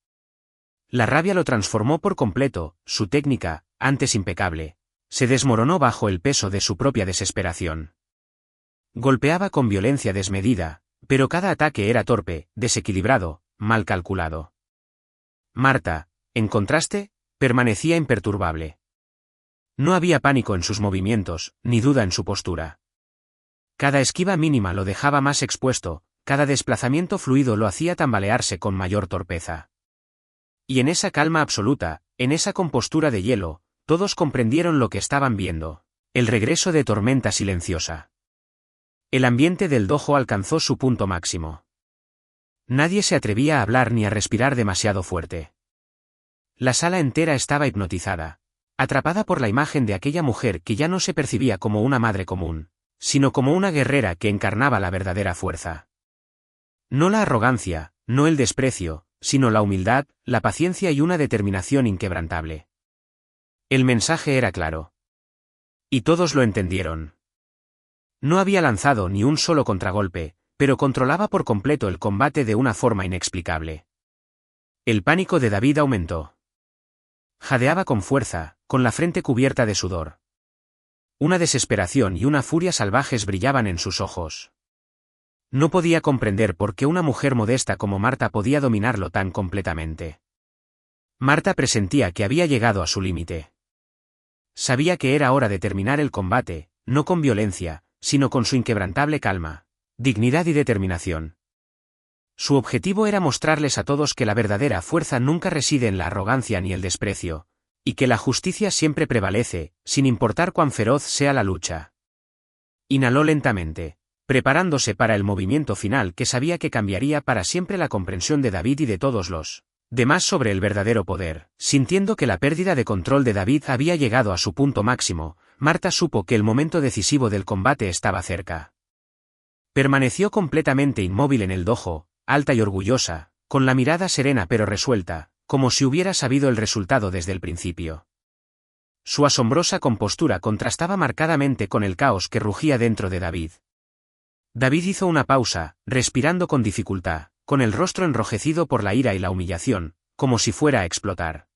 La rabia lo transformó por completo, su técnica, antes impecable, se desmoronó bajo el peso de su propia desesperación. Golpeaba con violencia desmedida, pero cada ataque era torpe, desequilibrado, mal calculado. Marta, en contraste, permanecía imperturbable. No había pánico en sus movimientos, ni duda en su postura. Cada esquiva mínima lo dejaba más expuesto, cada desplazamiento fluido lo hacía tambalearse con mayor torpeza. Y en esa calma absoluta, en esa compostura de hielo, todos comprendieron lo que estaban viendo: el regreso de tormenta silenciosa. El ambiente del dojo alcanzó su punto máximo. Nadie se atrevía a hablar ni a respirar demasiado fuerte. La sala entera estaba hipnotizada, atrapada por la imagen de aquella mujer que ya no se percibía como una madre común, sino como una guerrera que encarnaba la verdadera fuerza. No la arrogancia, no el desprecio, sino la humildad, la paciencia y una determinación inquebrantable. El mensaje era claro. Y todos lo entendieron. No había lanzado ni un solo contragolpe, pero controlaba por completo el combate de una forma inexplicable. El pánico de David aumentó. Jadeaba con fuerza, con la frente cubierta de sudor. Una desesperación y una furia salvajes brillaban en sus ojos. No podía comprender por qué una mujer modesta como Marta podía dominarlo tan completamente. Marta presentía que había llegado a su límite. Sabía que era hora de terminar el combate, no con violencia, sino con su inquebrantable calma, dignidad y determinación. Su objetivo era mostrarles a todos que la verdadera fuerza nunca reside en la arrogancia ni el desprecio, y que la justicia siempre prevalece, sin importar cuán feroz sea la lucha. Inhaló lentamente, preparándose para el movimiento final que sabía que cambiaría para siempre la comprensión de David y de todos los demás sobre el verdadero poder. Sintiendo que la pérdida de control de David había llegado a su punto máximo, Marta supo que el momento decisivo del combate estaba cerca. Permaneció completamente inmóvil en el dojo, alta y orgullosa, con la mirada serena pero resuelta, como si hubiera sabido el resultado desde el principio. Su asombrosa compostura contrastaba marcadamente con el caos que rugía dentro de David. David hizo una pausa, respirando con dificultad, con el rostro enrojecido por la ira y la humillación, como si fuera a explotar.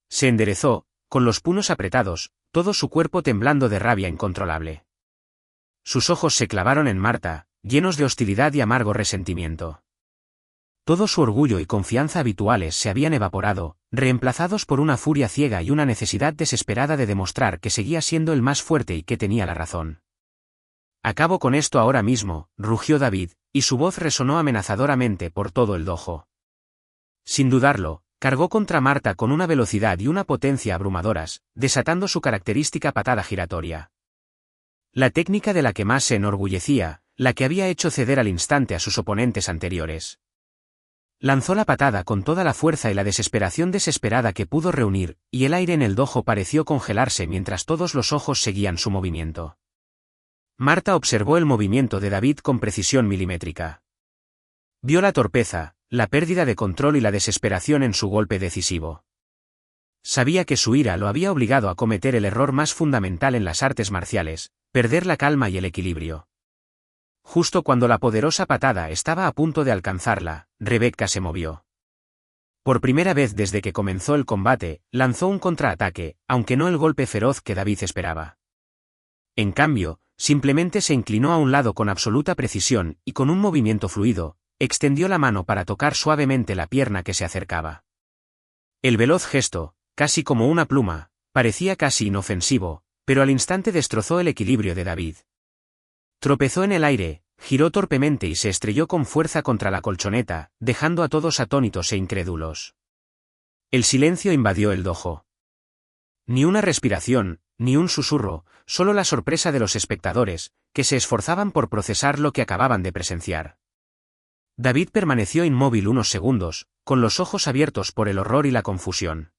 Se enderezó, con los puños apretados, todo su cuerpo temblando de rabia incontrolable. Sus ojos se clavaron en Marta, llenos de hostilidad y amargo resentimiento. Todo su orgullo y confianza habituales se habían evaporado, reemplazados por una furia ciega y una necesidad desesperada de demostrar que seguía siendo el más fuerte y que tenía la razón. «Acabo con esto ahora mismo», rugió David, y su voz resonó amenazadoramente por todo el dojo. Sin dudarlo, cargó contra Marta con una velocidad y una potencia abrumadoras, desatando su característica patada giratoria. La técnica de la que más se enorgullecía, la que había hecho ceder al instante a sus oponentes anteriores. Lanzó la patada con toda la fuerza y la desesperación desesperada que pudo reunir, y el aire en el dojo pareció congelarse mientras todos los ojos seguían su movimiento. Marta observó el movimiento de David con precisión milimétrica. Vio la torpeza, la pérdida de control y la desesperación en su golpe decisivo. Sabía que su ira lo había obligado a cometer el error más fundamental en las artes marciales, perder la calma y el equilibrio. Justo cuando la poderosa patada estaba a punto de alcanzarla, Rebecca se movió. Por primera vez desde que comenzó el combate, lanzó un contraataque, aunque no el golpe feroz que David esperaba. En cambio, simplemente se inclinó a un lado con absoluta precisión y con un movimiento fluido, extendió la mano para tocar suavemente la pierna que se acercaba. El veloz gesto, casi como una pluma, parecía casi inofensivo, pero al instante destrozó el equilibrio de David. Tropezó en el aire, giró torpemente y se estrelló con fuerza contra la colchoneta, dejando a todos atónitos e incrédulos. El silencio invadió el dojo. Ni una respiración, ni un susurro, solo la sorpresa de los espectadores, que se esforzaban por procesar lo que acababan de presenciar. David permaneció inmóvil unos segundos, con los ojos abiertos por el horror y la confusión.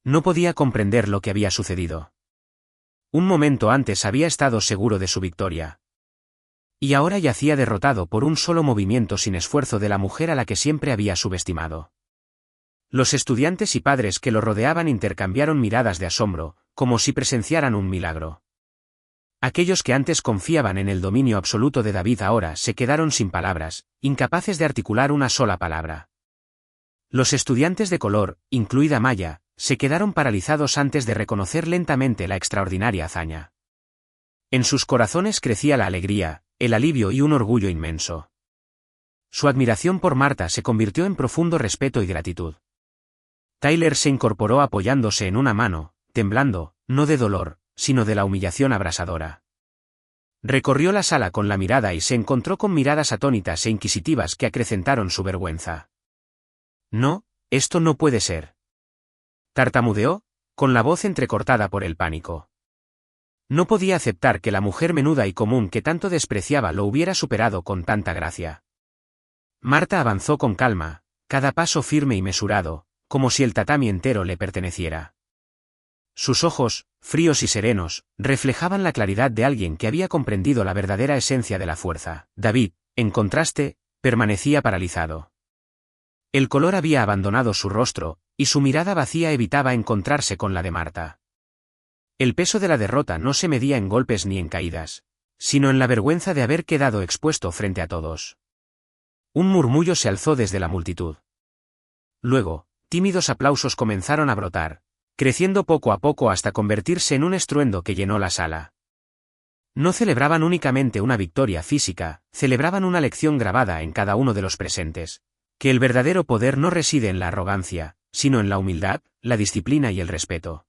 No podía comprender lo que había sucedido. Un momento antes había estado seguro de su victoria. Y ahora yacía derrotado por un solo movimiento sin esfuerzo de la mujer a la que siempre había subestimado. Los estudiantes y padres que lo rodeaban intercambiaron miradas de asombro, como si presenciaran un milagro. Aquellos que antes confiaban en el dominio absoluto de David ahora se quedaron sin palabras, incapaces de articular una sola palabra. Los estudiantes de color, incluida Maya, se quedaron paralizados antes de reconocer lentamente la extraordinaria hazaña. En sus corazones crecía la alegría, el alivio y un orgullo inmenso. Su admiración por Marta se convirtió en profundo respeto y gratitud. Tyler se incorporó apoyándose en una mano, temblando, no de dolor, sino de la humillación abrasadora. Recorrió la sala con la mirada y se encontró con miradas atónitas e inquisitivas que acrecentaron su vergüenza. No, esto no puede ser. Tartamudeó, con la voz entrecortada por el pánico. No podía aceptar que la mujer menuda y común que tanto despreciaba lo hubiera superado con tanta gracia. Marta avanzó con calma, cada paso firme y mesurado, como si el tatami entero le perteneciera. Sus ojos, fríos y serenos, reflejaban la claridad de alguien que había comprendido la verdadera esencia de la fuerza. David, en contraste, permanecía paralizado. El color había abandonado su rostro, y su mirada vacía evitaba encontrarse con la de Marta. El peso de la derrota no se medía en golpes ni en caídas, sino en la vergüenza de haber quedado expuesto frente a todos. Un murmullo se alzó desde la multitud. Luego, tímidos aplausos comenzaron a brotar, creciendo poco a poco hasta convertirse en un estruendo que llenó la sala. No celebraban únicamente una victoria física, celebraban una lección grabada en cada uno de los presentes, que el verdadero poder no reside en la arrogancia, sino en la humildad, la disciplina y el respeto.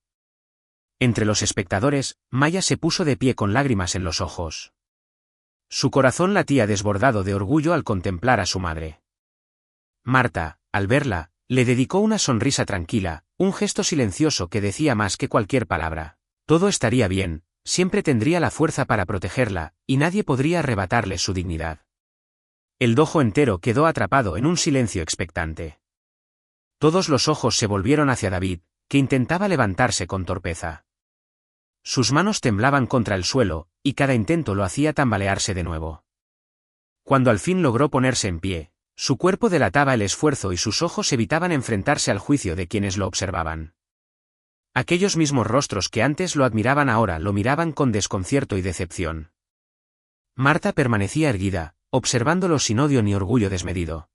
Entre los espectadores, Maya se puso de pie con lágrimas en los ojos. Su corazón latía desbordado de orgullo al contemplar a su madre. Marta, al verla, le dedicó una sonrisa tranquila, un gesto silencioso que decía más que cualquier palabra. Todo estaría bien, siempre tendría la fuerza para protegerla, y nadie podría arrebatarle su dignidad. El dojo entero quedó atrapado en un silencio expectante. Todos los ojos se volvieron hacia David, que intentaba levantarse con torpeza. Sus manos temblaban contra el suelo, y cada intento lo hacía tambalearse de nuevo. Cuando al fin logró ponerse en pie, su cuerpo delataba el esfuerzo y sus ojos evitaban enfrentarse al juicio de quienes lo observaban. Aquellos mismos rostros que antes lo admiraban ahora lo miraban con desconcierto y decepción. Marta permanecía erguida, observándolo sin odio ni orgullo desmedido.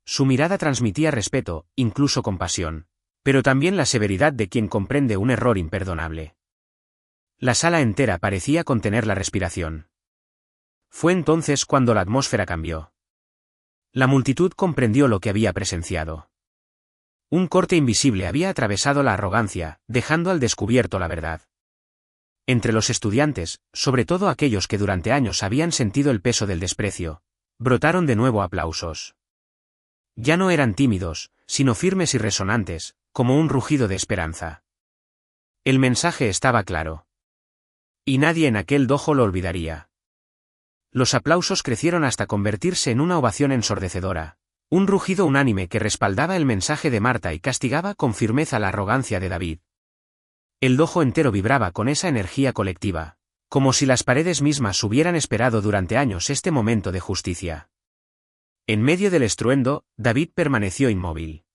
Su mirada transmitía respeto, incluso compasión, pero también la severidad de quien comprende un error imperdonable. La sala entera parecía contener la respiración. Fue entonces cuando la atmósfera cambió. La multitud comprendió lo que había presenciado. Un corte invisible había atravesado la arrogancia, dejando al descubierto la verdad. Entre los estudiantes, sobre todo aquellos que durante años habían sentido el peso del desprecio, brotaron de nuevo aplausos. Ya no eran tímidos, sino firmes y resonantes, como un rugido de esperanza. El mensaje estaba claro. Y nadie en aquel dojo lo olvidaría. Los aplausos crecieron hasta convertirse en una ovación ensordecedora, un rugido unánime que respaldaba el mensaje de Marta y castigaba con firmeza la arrogancia de David. El dojo entero vibraba con esa energía colectiva, como si las paredes mismas hubieran esperado durante años este momento de justicia. En medio del estruendo, David permaneció inmóvil.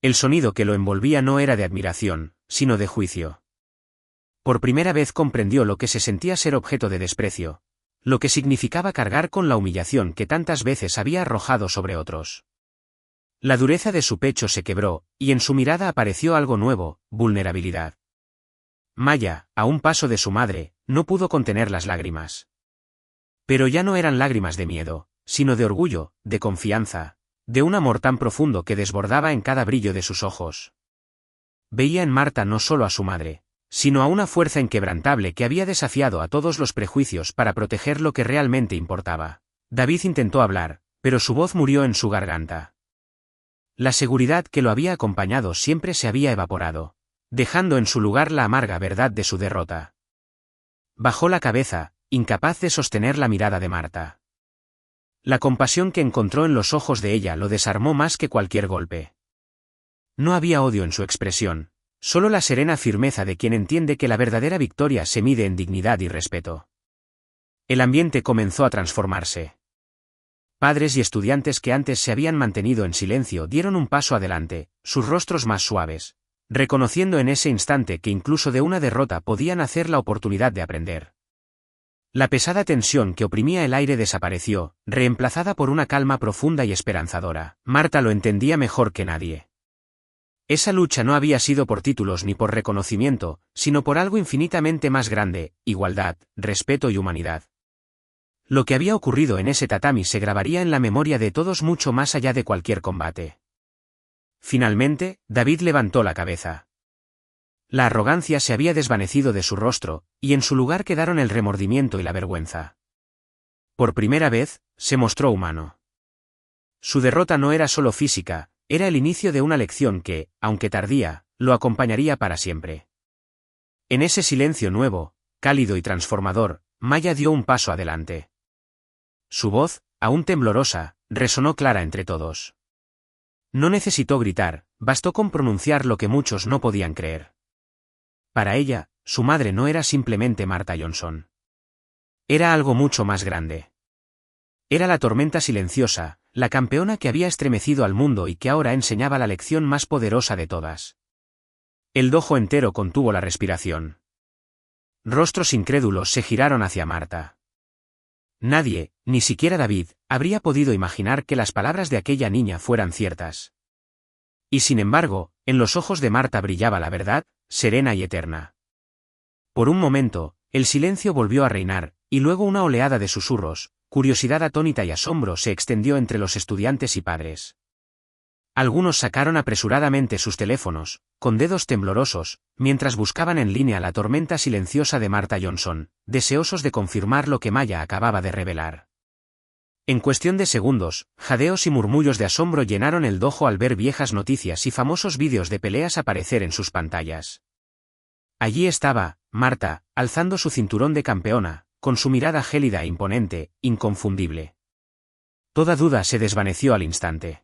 El sonido que lo envolvía no era de admiración, sino de juicio. Por primera vez comprendió lo que se sentía ser objeto de desprecio, lo que significaba cargar con la humillación que tantas veces había arrojado sobre otros. La dureza de su pecho se quebró, y en su mirada apareció algo nuevo, vulnerabilidad. Maya, a un paso de su madre, no pudo contener las lágrimas. Pero ya no eran lágrimas de miedo, sino de orgullo, de confianza, de un amor tan profundo que desbordaba en cada brillo de sus ojos. Veía en Marta no solo a su madre, sino a una fuerza inquebrantable que había desafiado a todos los prejuicios para proteger lo que realmente importaba. David intentó hablar, pero su voz murió en su garganta. La seguridad que lo había acompañado siempre se había evaporado, dejando en su lugar la amarga verdad de su derrota. Bajó la cabeza, incapaz de sostener la mirada de Marta. La compasión que encontró en los ojos de ella lo desarmó más que cualquier golpe. No había odio en su expresión, solo la serena firmeza de quien entiende que la verdadera victoria se mide en dignidad y respeto. El ambiente comenzó a transformarse. Padres y estudiantes que antes se habían mantenido en silencio dieron un paso adelante, sus rostros más suaves, reconociendo en ese instante que incluso de una derrota podían hacer la oportunidad de aprender. La pesada tensión que oprimía el aire desapareció, reemplazada por una calma profunda y esperanzadora. Marta lo entendía mejor que nadie. Esa lucha no había sido por títulos ni por reconocimiento, sino por algo infinitamente más grande: igualdad, respeto y humanidad. Lo que había ocurrido en ese tatami se grabaría en la memoria de todos mucho más allá de cualquier combate. Finalmente, David levantó la cabeza. La arrogancia se había desvanecido de su rostro, y en su lugar quedaron el remordimiento y la vergüenza. Por primera vez, se mostró humano. Su derrota no era solo física, era el inicio de una lección que, aunque tardía, lo acompañaría para siempre. En ese silencio nuevo, cálido y transformador, Maya dio un paso adelante. Su voz, aún temblorosa, resonó clara entre todos. No necesitó gritar, bastó con pronunciar lo que muchos no podían creer. Para ella, su madre no era simplemente Marta Johnson. Era algo mucho más grande. Era la tormenta silenciosa, la campeona que había estremecido al mundo y que ahora enseñaba la lección más poderosa de todas. El dojo entero contuvo la respiración. Rostros incrédulos se giraron hacia Marta. Nadie, ni siquiera David, habría podido imaginar que las palabras de aquella niña fueran ciertas. Y sin embargo, en los ojos de Marta brillaba la verdad, serena y eterna. Por un momento, el silencio volvió a reinar, y luego una oleada de susurros, curiosidad atónita y asombro se extendió entre los estudiantes y padres. Algunos sacaron apresuradamente sus teléfonos, con dedos temblorosos, mientras buscaban en línea la tormenta silenciosa de Marta Johnson, deseosos de confirmar lo que Maya acababa de revelar. En cuestión de segundos, jadeos y murmullos de asombro llenaron el dojo al ver viejas noticias y famosos vídeos de peleas aparecer en sus pantallas. Allí estaba, Marta, alzando su cinturón de campeona, con su mirada gélida e imponente, inconfundible. Toda duda se desvaneció al instante.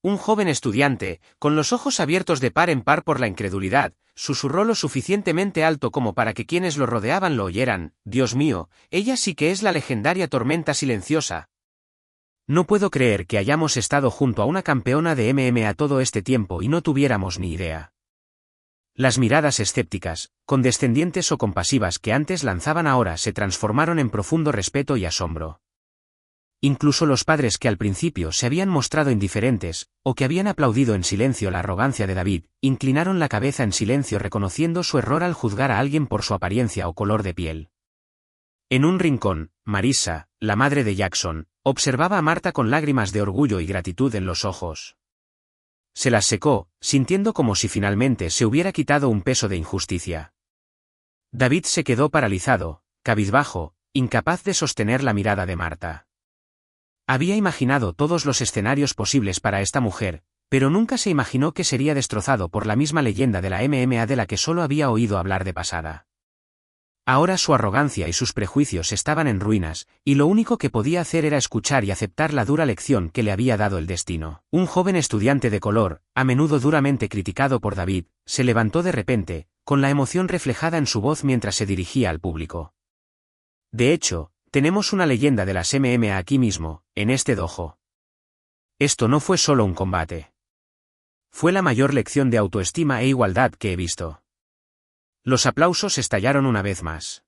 Un joven estudiante, con los ojos abiertos de par en par por la incredulidad, susurró lo suficientemente alto como para que quienes lo rodeaban lo oyeran: «Dios mío, ella sí que es la legendaria tormenta silenciosa». No puedo creer que hayamos estado junto a una campeona de MMA todo este tiempo y no tuviéramos ni idea. Las miradas escépticas, condescendientes o compasivas que antes lanzaban ahora se transformaron en profundo respeto y asombro. Incluso los padres que al principio se habían mostrado indiferentes, o que habían aplaudido en silencio la arrogancia de David, inclinaron la cabeza en silencio reconociendo su error al juzgar a alguien por su apariencia o color de piel. En un rincón, Marissa, la madre de Jackson, observaba a Marta con lágrimas de orgullo y gratitud en los ojos. Se las secó, sintiendo como si finalmente se hubiera quitado un peso de injusticia. David se quedó paralizado, cabizbajo, incapaz de sostener la mirada de Marta. Había imaginado todos los escenarios posibles para esta mujer, pero nunca se imaginó que sería destrozado por la misma leyenda de la MMA de la que solo había oído hablar de pasada. Ahora su arrogancia y sus prejuicios estaban en ruinas, y lo único que podía hacer era escuchar y aceptar la dura lección que le había dado el destino. Un joven estudiante de color, a menudo duramente criticado por David, se levantó de repente, con la emoción reflejada en su voz mientras se dirigía al público. De hecho, tenemos una leyenda de las MMA aquí mismo, en este dojo. Esto no fue solo un combate. Fue la mayor lección de autoestima e igualdad que he visto. Los aplausos estallaron una vez más.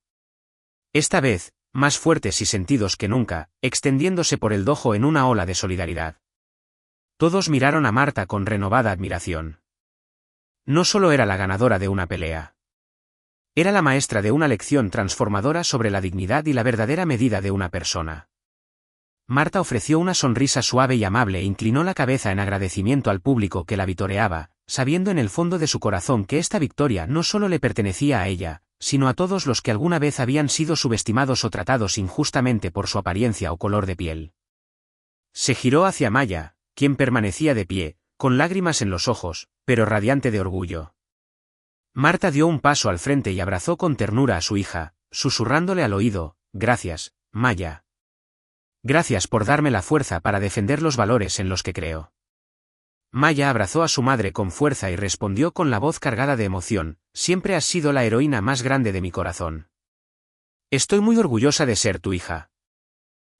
Esta vez, más fuertes y sentidos que nunca, extendiéndose por el dojo en una ola de solidaridad. Todos miraron a Marta con renovada admiración. No solo era la ganadora de una pelea. Era la maestra de una lección transformadora sobre la dignidad y la verdadera medida de una persona. Marta ofreció una sonrisa suave y amable e inclinó la cabeza en agradecimiento al público que la vitoreaba, sabiendo en el fondo de su corazón que esta victoria no solo le pertenecía a ella, sino a todos los que alguna vez habían sido subestimados o tratados injustamente por su apariencia o color de piel. Se giró hacia Maya, quien permanecía de pie, con lágrimas en los ojos, pero radiante de orgullo. Marta dio un paso al frente y abrazó con ternura a su hija, susurrándole al oído: «Gracias, Maya. Gracias por darme la fuerza para defender los valores en los que creo». Maya abrazó a su madre con fuerza y respondió con la voz cargada de emoción: «Siempre has sido la heroína más grande de mi corazón. Estoy muy orgullosa de ser tu hija».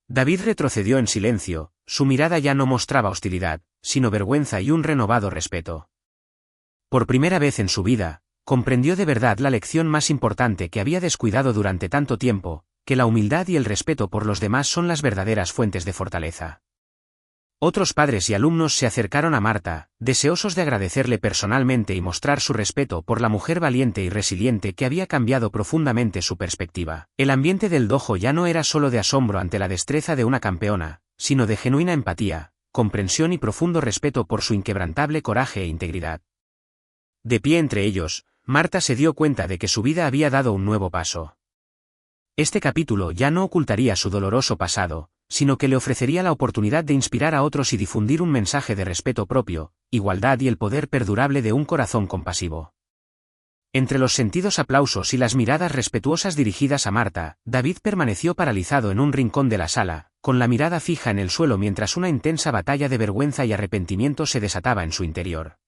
David retrocedió en silencio, su mirada ya no mostraba hostilidad, sino vergüenza y un renovado respeto. Por primera vez en su vida, comprendió de verdad la lección más importante que había descuidado durante tanto tiempo, que la humildad y el respeto por los demás son las verdaderas fuentes de fortaleza. Otros padres y alumnos se acercaron a Marta, deseosos de agradecerle personalmente y mostrar su respeto por la mujer valiente y resiliente que había cambiado profundamente su perspectiva. El ambiente del dojo ya no era solo de asombro ante la destreza de una campeona, sino de genuina empatía, comprensión y profundo respeto por su inquebrantable coraje e integridad. De pie entre ellos, Marta se dio cuenta de que su vida había dado un nuevo paso. Este capítulo ya no ocultaría su doloroso pasado, sino que le ofrecería la oportunidad de inspirar a otros y difundir un mensaje de respeto propio, igualdad y el poder perdurable de un corazón compasivo. Entre los sentidos aplausos y las miradas respetuosas dirigidas a Marta, David permaneció paralizado en un rincón de la sala, con la mirada fija en el suelo mientras una intensa batalla de vergüenza y arrepentimiento se desataba en su interior.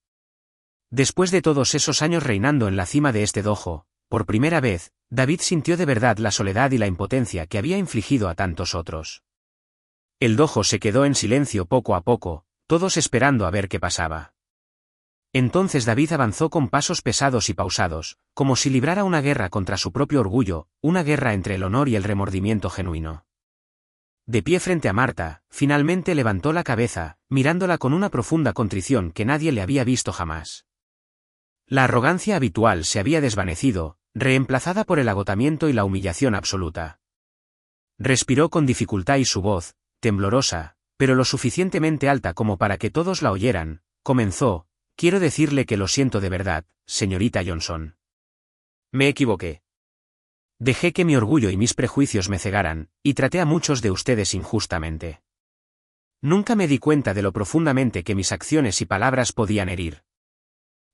Después de todos esos años reinando en la cima de este dojo, por primera vez, David sintió de verdad la soledad y la impotencia que había infligido a tantos otros. El dojo se quedó en silencio poco a poco, todos esperando a ver qué pasaba. Entonces David avanzó con pasos pesados y pausados, como si librara una guerra contra su propio orgullo, una guerra entre el honor y el remordimiento genuino. De pie frente a Marta, finalmente levantó la cabeza, mirándola con una profunda contrición que nadie le había visto jamás. La arrogancia habitual se había desvanecido, reemplazada por el agotamiento y la humillación absoluta. Respiró con dificultad y su voz, temblorosa, pero lo suficientemente alta como para que todos la oyeran, comenzó: «Quiero decirle que lo siento de verdad, señorita Johnson. Me equivoqué. Dejé que mi orgullo y mis prejuicios me cegaran, y traté a muchos de ustedes injustamente. Nunca me di cuenta de lo profundamente que mis acciones y palabras podían herir».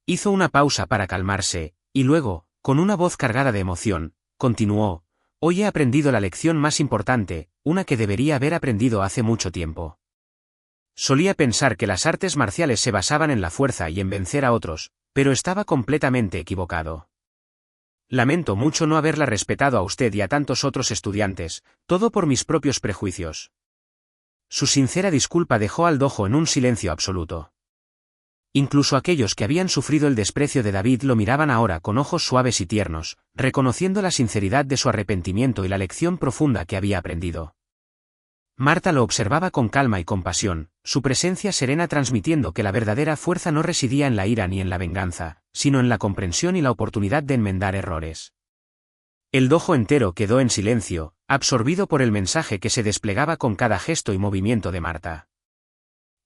Hizo una pausa para calmarse, y luego, con una voz cargada de emoción, continuó: «Hoy he aprendido la lección más importante, una que debería haber aprendido hace mucho tiempo. Solía pensar que las artes marciales se basaban en la fuerza y en vencer a otros, pero estaba completamente equivocado. Lamento mucho no haberla respetado a usted y a tantos otros estudiantes, todo por mis propios prejuicios». Su sincera disculpa dejó al dojo en un silencio absoluto. Incluso aquellos que habían sufrido el desprecio de David lo miraban ahora con ojos suaves y tiernos, reconociendo la sinceridad de su arrepentimiento y la lección profunda que había aprendido. Marta lo observaba con calma y compasión, su presencia serena transmitiendo que la verdadera fuerza no residía en la ira ni en la venganza, sino en la comprensión y la oportunidad de enmendar errores. El dojo entero quedó en silencio, absorbido por el mensaje que se desplegaba con cada gesto y movimiento de Marta.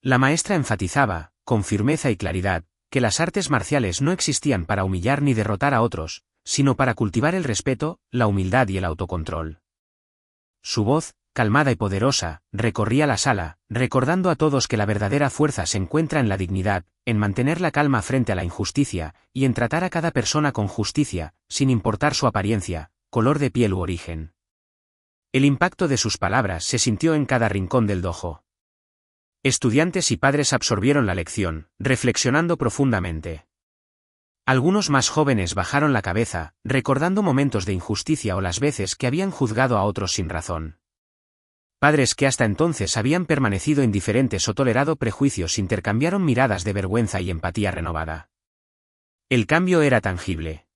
La maestra enfatizaba, con firmeza y claridad, que las artes marciales no existían para humillar ni derrotar a otros, sino para cultivar el respeto, la humildad y el autocontrol. Su voz, calmada y poderosa, recorría la sala, recordando a todos que la verdadera fuerza se encuentra en la dignidad, en mantener la calma frente a la injusticia, y en tratar a cada persona con justicia, sin importar su apariencia, color de piel u origen. El impacto de sus palabras se sintió en cada rincón del dojo. Estudiantes y padres absorbieron la lección, reflexionando profundamente. Algunos más jóvenes bajaron la cabeza, recordando momentos de injusticia o las veces que habían juzgado a otros sin razón. Padres que hasta entonces habían permanecido indiferentes o tolerado prejuicios intercambiaron miradas de vergüenza y empatía renovada. El cambio era tangible.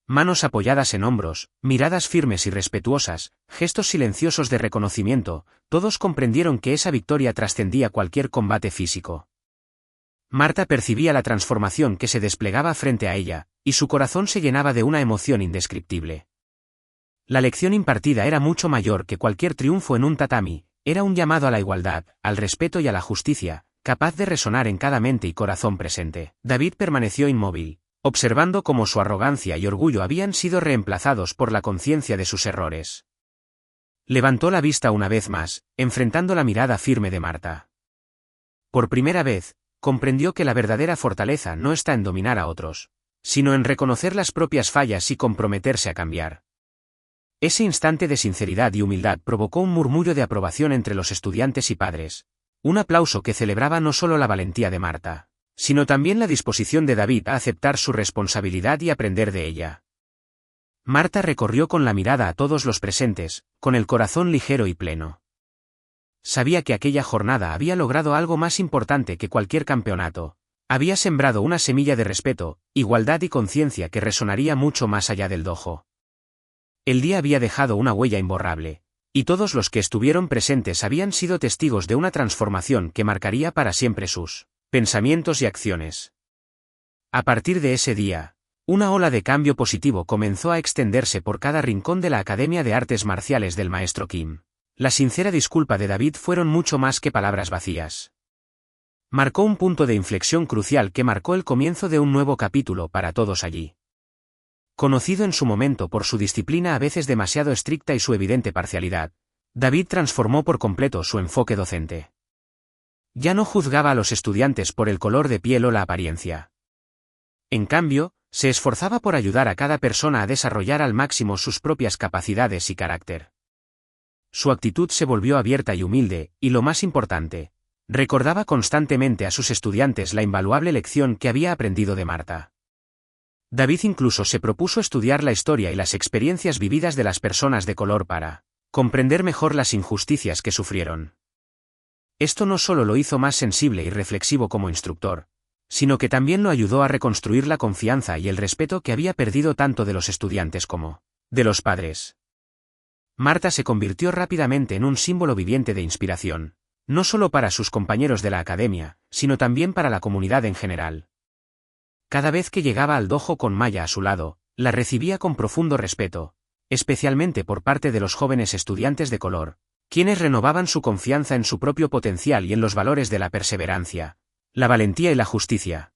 Manos apoyadas en hombros, miradas firmes y respetuosas, gestos silenciosos de reconocimiento, todos comprendieron que esa victoria trascendía cualquier combate físico. Marta percibía la transformación que se desplegaba frente a ella, y su corazón se llenaba de una emoción indescriptible. La lección impartida era mucho mayor que cualquier triunfo en un tatami, era un llamado a la igualdad, al respeto y a la justicia, capaz de resonar en cada mente y corazón presente. David permaneció inmóvil, observando cómo su arrogancia y orgullo habían sido reemplazados por la conciencia de sus errores. Levantó la vista una vez más, enfrentando la mirada firme de Marta. Por primera vez, comprendió que la verdadera fortaleza no está en dominar a otros, sino en reconocer las propias fallas y comprometerse a cambiar. Ese instante de sinceridad y humildad provocó un murmullo de aprobación entre los estudiantes y padres, un aplauso que celebraba no solo la valentía de Marta, sino también la disposición de David a aceptar su responsabilidad y aprender de ella. Marta recorrió con la mirada a todos los presentes, con el corazón ligero y pleno. Sabía que aquella jornada había logrado algo más importante que cualquier campeonato. Había sembrado una semilla de respeto, igualdad y conciencia que resonaría mucho más allá del dojo. El día había dejado una huella imborrable, y todos los que estuvieron presentes habían sido testigos de una transformación que marcaría para siempre sus pensamientos y acciones. A partir de ese día, una ola de cambio positivo comenzó a extenderse por cada rincón de la Academia de Artes Marciales del maestro Kim. La sincera disculpa de David fueron mucho más que palabras vacías. Marcó un punto de inflexión crucial que marcó el comienzo de un nuevo capítulo para todos allí. Conocido en su momento por su disciplina a veces demasiado estricta y su evidente parcialidad, David transformó por completo su enfoque docente. Ya no juzgaba a los estudiantes por el color de piel o la apariencia. En cambio, se esforzaba por ayudar a cada persona a desarrollar al máximo sus propias capacidades y carácter. Su actitud se volvió abierta y humilde, y lo más importante, recordaba constantemente a sus estudiantes la invaluable lección que había aprendido de Marta. David incluso se propuso estudiar la historia y las experiencias vividas de las personas de color para comprender mejor las injusticias que sufrieron. Esto no solo lo hizo más sensible y reflexivo como instructor, sino que también lo ayudó a reconstruir la confianza y el respeto que había perdido tanto de los estudiantes como de los padres. Marta se convirtió rápidamente en un símbolo viviente de inspiración, no solo para sus compañeros de la academia, sino también para la comunidad en general. Cada vez que llegaba al dojo con Maya a su lado, la recibía con profundo respeto, especialmente por parte de los jóvenes estudiantes de color, quienes renovaban su confianza en su propio potencial y en los valores de la perseverancia, la valentía y la justicia.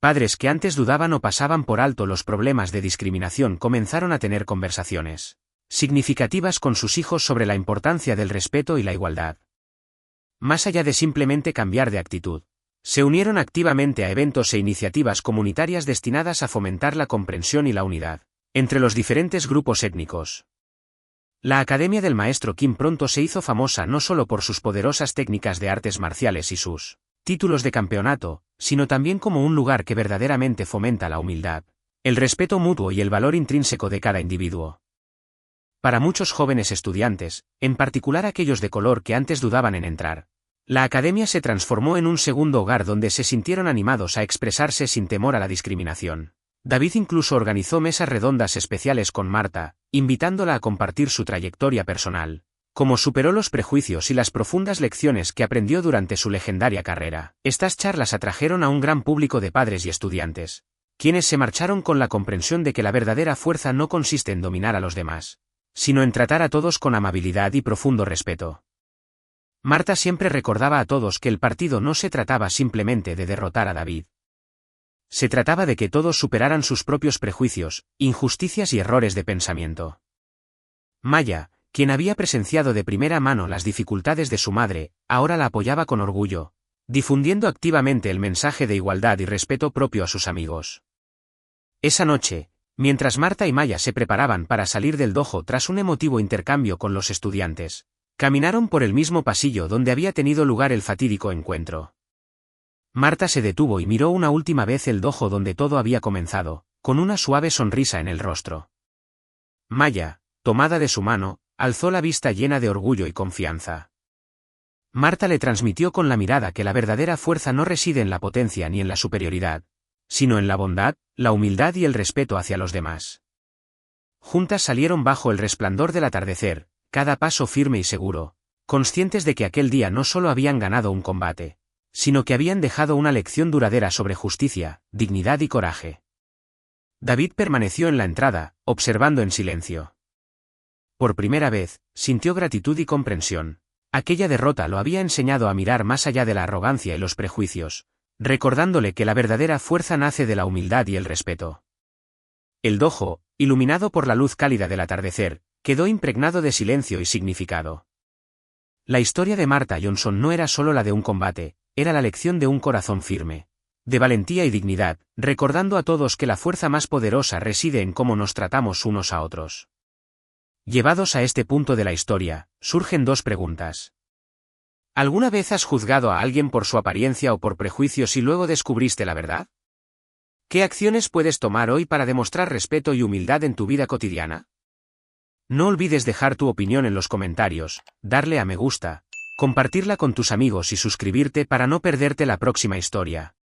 Padres que antes dudaban o pasaban por alto los problemas de discriminación comenzaron a tener conversaciones significativas con sus hijos sobre la importancia del respeto y la igualdad. Más allá de simplemente cambiar de actitud, se unieron activamente a eventos e iniciativas comunitarias destinadas a fomentar la comprensión y la unidad entre los diferentes grupos étnicos. La Academia del Maestro Kim pronto se hizo famosa no solo por sus poderosas técnicas de artes marciales y sus títulos de campeonato, sino también como un lugar que verdaderamente fomenta la humildad, el respeto mutuo y el valor intrínseco de cada individuo. Para muchos jóvenes estudiantes, en particular aquellos de color que antes dudaban en entrar, la academia se transformó en un segundo hogar donde se sintieron animados a expresarse sin temor a la discriminación. David incluso organizó mesas redondas especiales con Marta, invitándola a compartir su trayectoria personal, cómo superó los prejuicios y las profundas lecciones que aprendió durante su legendaria carrera. Estas charlas atrajeron a un gran público de padres y estudiantes, quienes se marcharon con la comprensión de que la verdadera fuerza no consiste en dominar a los demás, sino en tratar a todos con amabilidad y profundo respeto. Marta siempre recordaba a todos que el partido no se trataba simplemente de derrotar a David. Se trataba de que todos superaran sus propios prejuicios, injusticias y errores de pensamiento. Maya, quien había presenciado de primera mano las dificultades de su madre, ahora la apoyaba con orgullo, difundiendo activamente el mensaje de igualdad y respeto propio a sus amigos. Esa noche, mientras Marta y Maya se preparaban para salir del dojo tras un emotivo intercambio con los estudiantes, caminaron por el mismo pasillo donde había tenido lugar el fatídico encuentro. Marta se detuvo y miró una última vez el dojo donde todo había comenzado, con una suave sonrisa en el rostro. Maya, tomada de su mano, alzó la vista llena de orgullo y confianza. Marta le transmitió con la mirada que la verdadera fuerza no reside en la potencia ni en la superioridad, sino en la bondad, la humildad y el respeto hacia los demás. Juntas salieron bajo el resplandor del atardecer, cada paso firme y seguro, conscientes de que aquel día no solo habían ganado un combate, sino que habían dejado una lección duradera sobre justicia, dignidad y coraje. David permaneció en la entrada, observando en silencio. Por primera vez, sintió gratitud y comprensión. Aquella derrota lo había enseñado a mirar más allá de la arrogancia y los prejuicios, recordándole que la verdadera fuerza nace de la humildad y el respeto. El dojo, iluminado por la luz cálida del atardecer, quedó impregnado de silencio y significado. La historia de Martha Johnson no era solo la de un combate, era la lección de un corazón firme, de valentía y dignidad, recordando a todos que la fuerza más poderosa reside en cómo nos tratamos unos a otros. Llevados a este punto de la historia, surgen dos preguntas. ¿Alguna vez has juzgado a alguien por su apariencia o por prejuicios y luego descubriste la verdad? ¿Qué acciones puedes tomar hoy para demostrar respeto y humildad en tu vida cotidiana? No olvides dejar tu opinión en los comentarios, darle a me gusta, compartirla con tus amigos y suscribirte para no perderte la próxima historia.